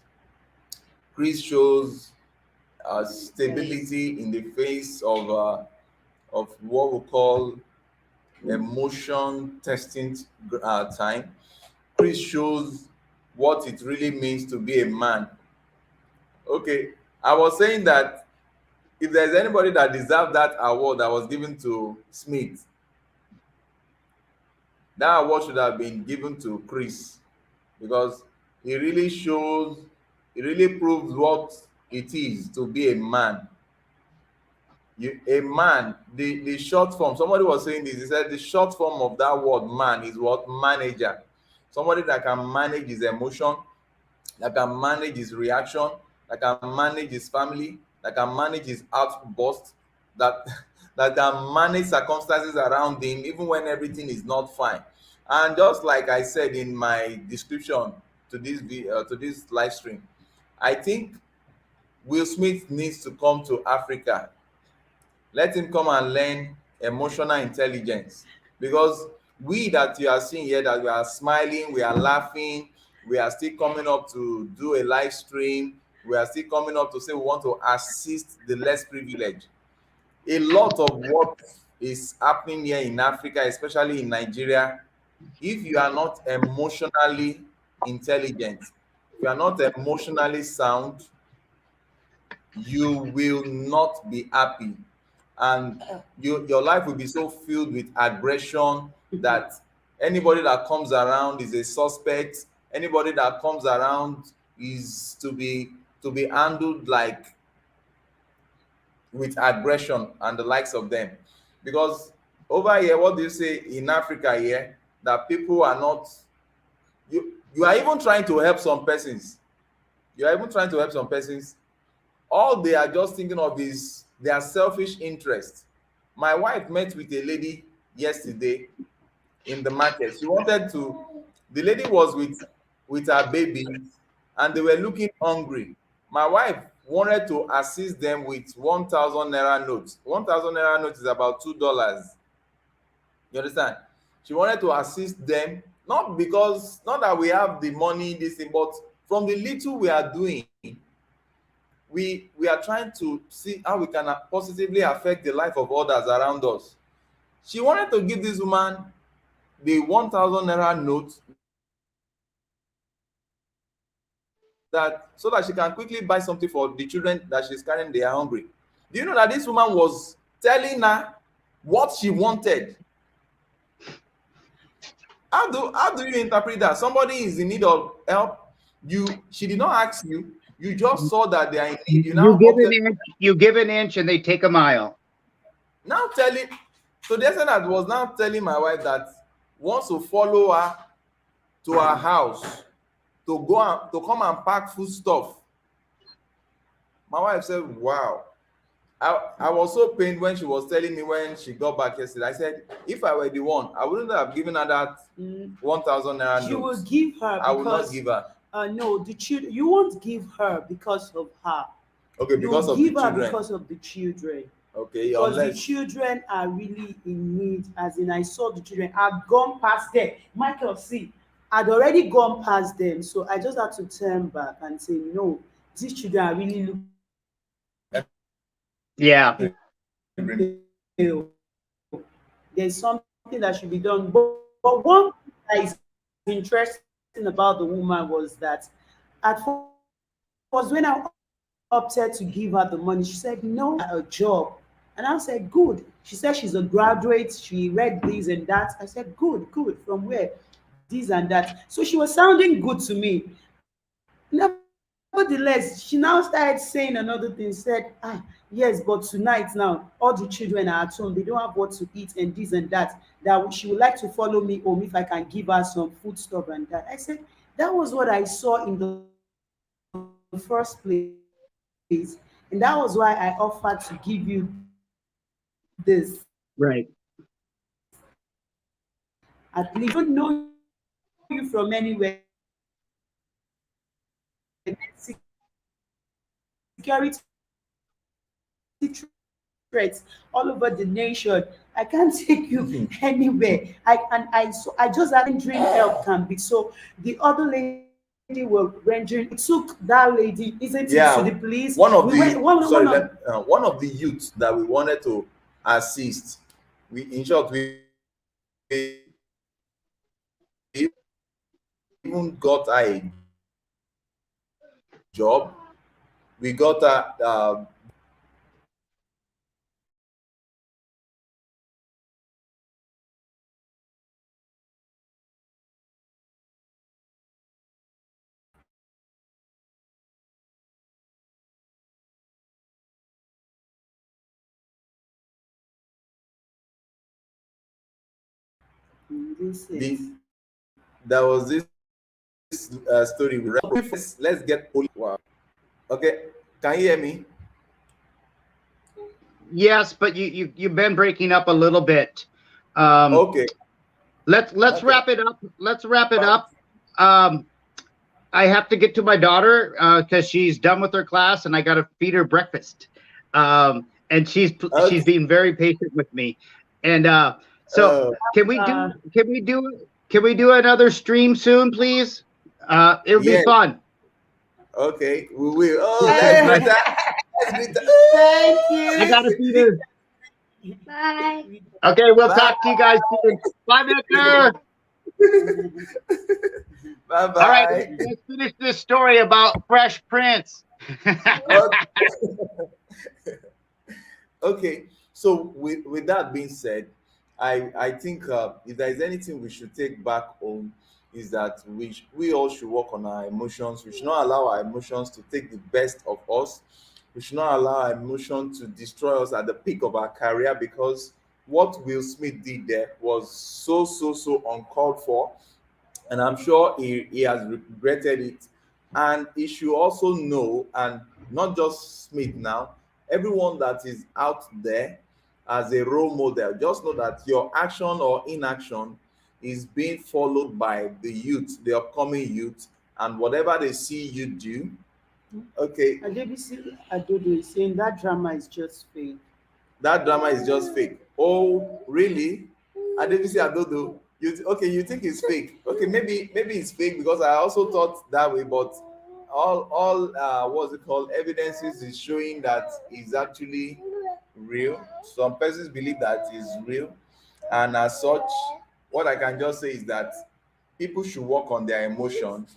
Chris shows stability in the face of what we call emotion testing time. Chris shows what it really means to be a man. Okay, I was saying that if there's anybody that deserves that award that was given to Smith, that award should have been given to Chris, because he really shows, he really proves what it is to be a man. A man, the short form, somebody was saying this, he said the short form of that word man is what? Manager. Somebody that can manage his emotion, that can manage his reaction, that can manage his family, that can manage his outburst, that that can manage circumstances around him even when everything is not fine. And just like I said in my description to this live stream, I think Will Smith needs to come to Africa. Let him come and learn emotional intelligence, because we that you are seeing here, that we are smiling, we are laughing, we are still coming up to do a live stream, we are still coming up to say we want to assist the less privileged. A lot of what is happening here in Africa, especially in Nigeria, if you are not emotionally intelligent, if you are not emotionally sound, you will not be happy, and your life will be so filled with aggression that anybody that comes around is a suspect. Anybody that comes around is to be handled like with aggression and the likes of them. Because over here, what do you say in Africa here, that people are not, You are even trying to help some persons. You are even trying to help some persons. All they are just thinking of is their selfish interest. My wife met with a lady yesterday in the market. She wanted to, the lady was with her baby and they were looking hungry. My wife wanted to assist them with 1,000 naira notes. 1,000 naira note is about $2. You understand? She wanted to assist them, not because, not that we have the money, this thing, but from the little we are doing, we are trying to see how we can positively affect the life of others around us. She wanted to give this woman the 1,000 naira note that so that she can quickly buy something for the children that she's carrying. They are hungry. Do you know that this woman was telling her what she wanted? How do you interpret that? Somebody is in need of help. She did not ask you. You just saw that they are in need. You give an inch and they take a mile. Now telling, so the essence that was now telling my wife that wants to follow her to her house to go and to come and pack food stuff. My wife said, "Wow." I was so pained when she was telling me when she got back yesterday. I said, if I were the one, I wouldn't have given her that 1,000 naira. You will give her. I will not give her. No, the children. You won't give her because of her. Okay, because of the children. Give her because of the children. Okay, because the children are really in need. As in, I saw the children. I've gone past them. Michael, see, I'd already gone past them, so I just had to turn back and say, no, these children are really looking. Yeah. There's something that should be done. But one thing that is interesting about the woman was that at first, when I opted to give her the money, she said, no, a job. And I said, good. She said she's a graduate. She read this and that. I said, good, good. From where? This and that. So she was sounding good to me. Nevertheless, she now started saying another thing, said, yes, but tonight now, all the children are at home. They don't have what to eat and this and that. That she would like to follow me home if I can give her some food stuff and that. I said, that was what I saw in the first place. And that was why I offered to give you this. Right. At least I don't know you from anywhere. Security threats all over the nation. I can't take you anywhere. I just had dream help can be. So the other lady were rendering. It took that lady, isn't it, to the police? One of the youths that we wanted to assist. In short, we even got a job. We got a there was this story. Let's get police. Wow. Okay, can you hear me? Yes, but you've been breaking up a little bit. Okay. Let's wrap it up. Let's wrap it up. I have to get to my daughter because she's done with her class, and I got to feed her breakfast. And she's being very patient with me. And so can we do another stream soon, please? It'll be fun. Okay, we will. Oh, Thank you. I gotta feed her. Bye. Okay, we'll talk to you guys soon. Bye, Victor. Bye bye. All right, let's finish this story about Fresh Prince. Okay, so with that being said, I think if there is anything we should take back home is that we all should work on our emotions. We should not allow our emotions to take the best of us. We should not allow our emotion to destroy us at the peak of our career, because what Will Smith did there was so uncalled for. and I'm sure he has regretted it. And he should also know, and not just Smith now, everyone that is out there as a role model, just know that your action or inaction is being followed by the youth, the upcoming youth, and whatever they see you do, okay. Adebisi Adodo is saying that drama is just fake. That drama is just fake. Oh, really? Adebisi Adodo, okay, you think it's fake? Okay, maybe it's fake because I also thought that way, but all what's it called? Evidences is showing that it's actually real. Some persons believe that it's real, and as such, what I can just say is that people should work on their emotions.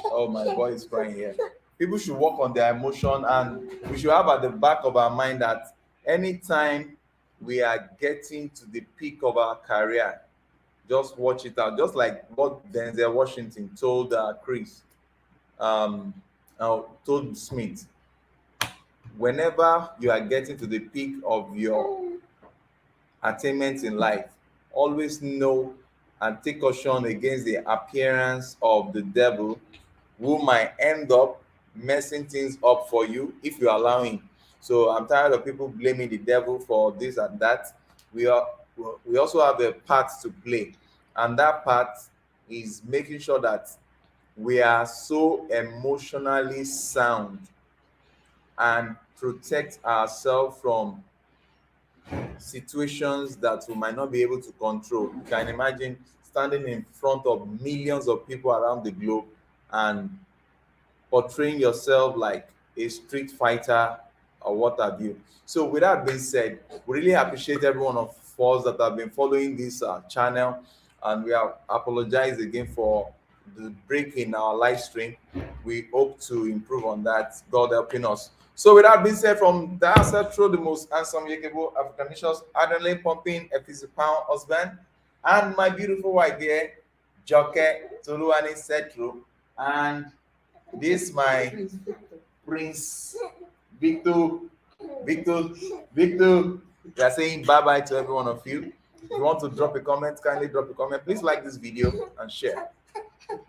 Oh, my boy is crying here. People should work on their emotion, and we should have at the back of our mind that anytime we are getting to the peak of our career, just watch it out. Just like what Denzel Washington told Chris, told Smith. Whenever you are getting to the peak of your attainments in life, always know and take caution against the appearance of the devil, who might end up messing things up for you if you allow him. So I'm tired of people blaming the devil for this and that. We also have a part to play, and that part is making sure that we are so emotionally sound and protect ourselves from situations that we might not be able to control. You can imagine standing in front of millions of people around the globe and portraying yourself like a street fighter or what have you. So with that being said, we really appreciate every one of us that have been following this channel, and we have apologized again for the break in our live stream. We hope to improve on that, God helping us. So with that being said, from Diasa through the most handsome Yekebo African nations, adrenaline pumping, a pound husband, and my beautiful wife here, Joke Toluwani Setru, and this my Prince Victor. We are saying bye-bye to every one of you. If you want to drop a comment, kindly drop a comment. Please like this video and share.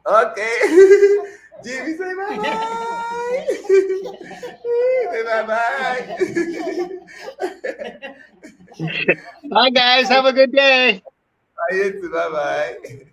Okay. Jimmy, say bye-bye. Say bye-bye. Bye, guys. Have a good day. Bye. Bye-bye.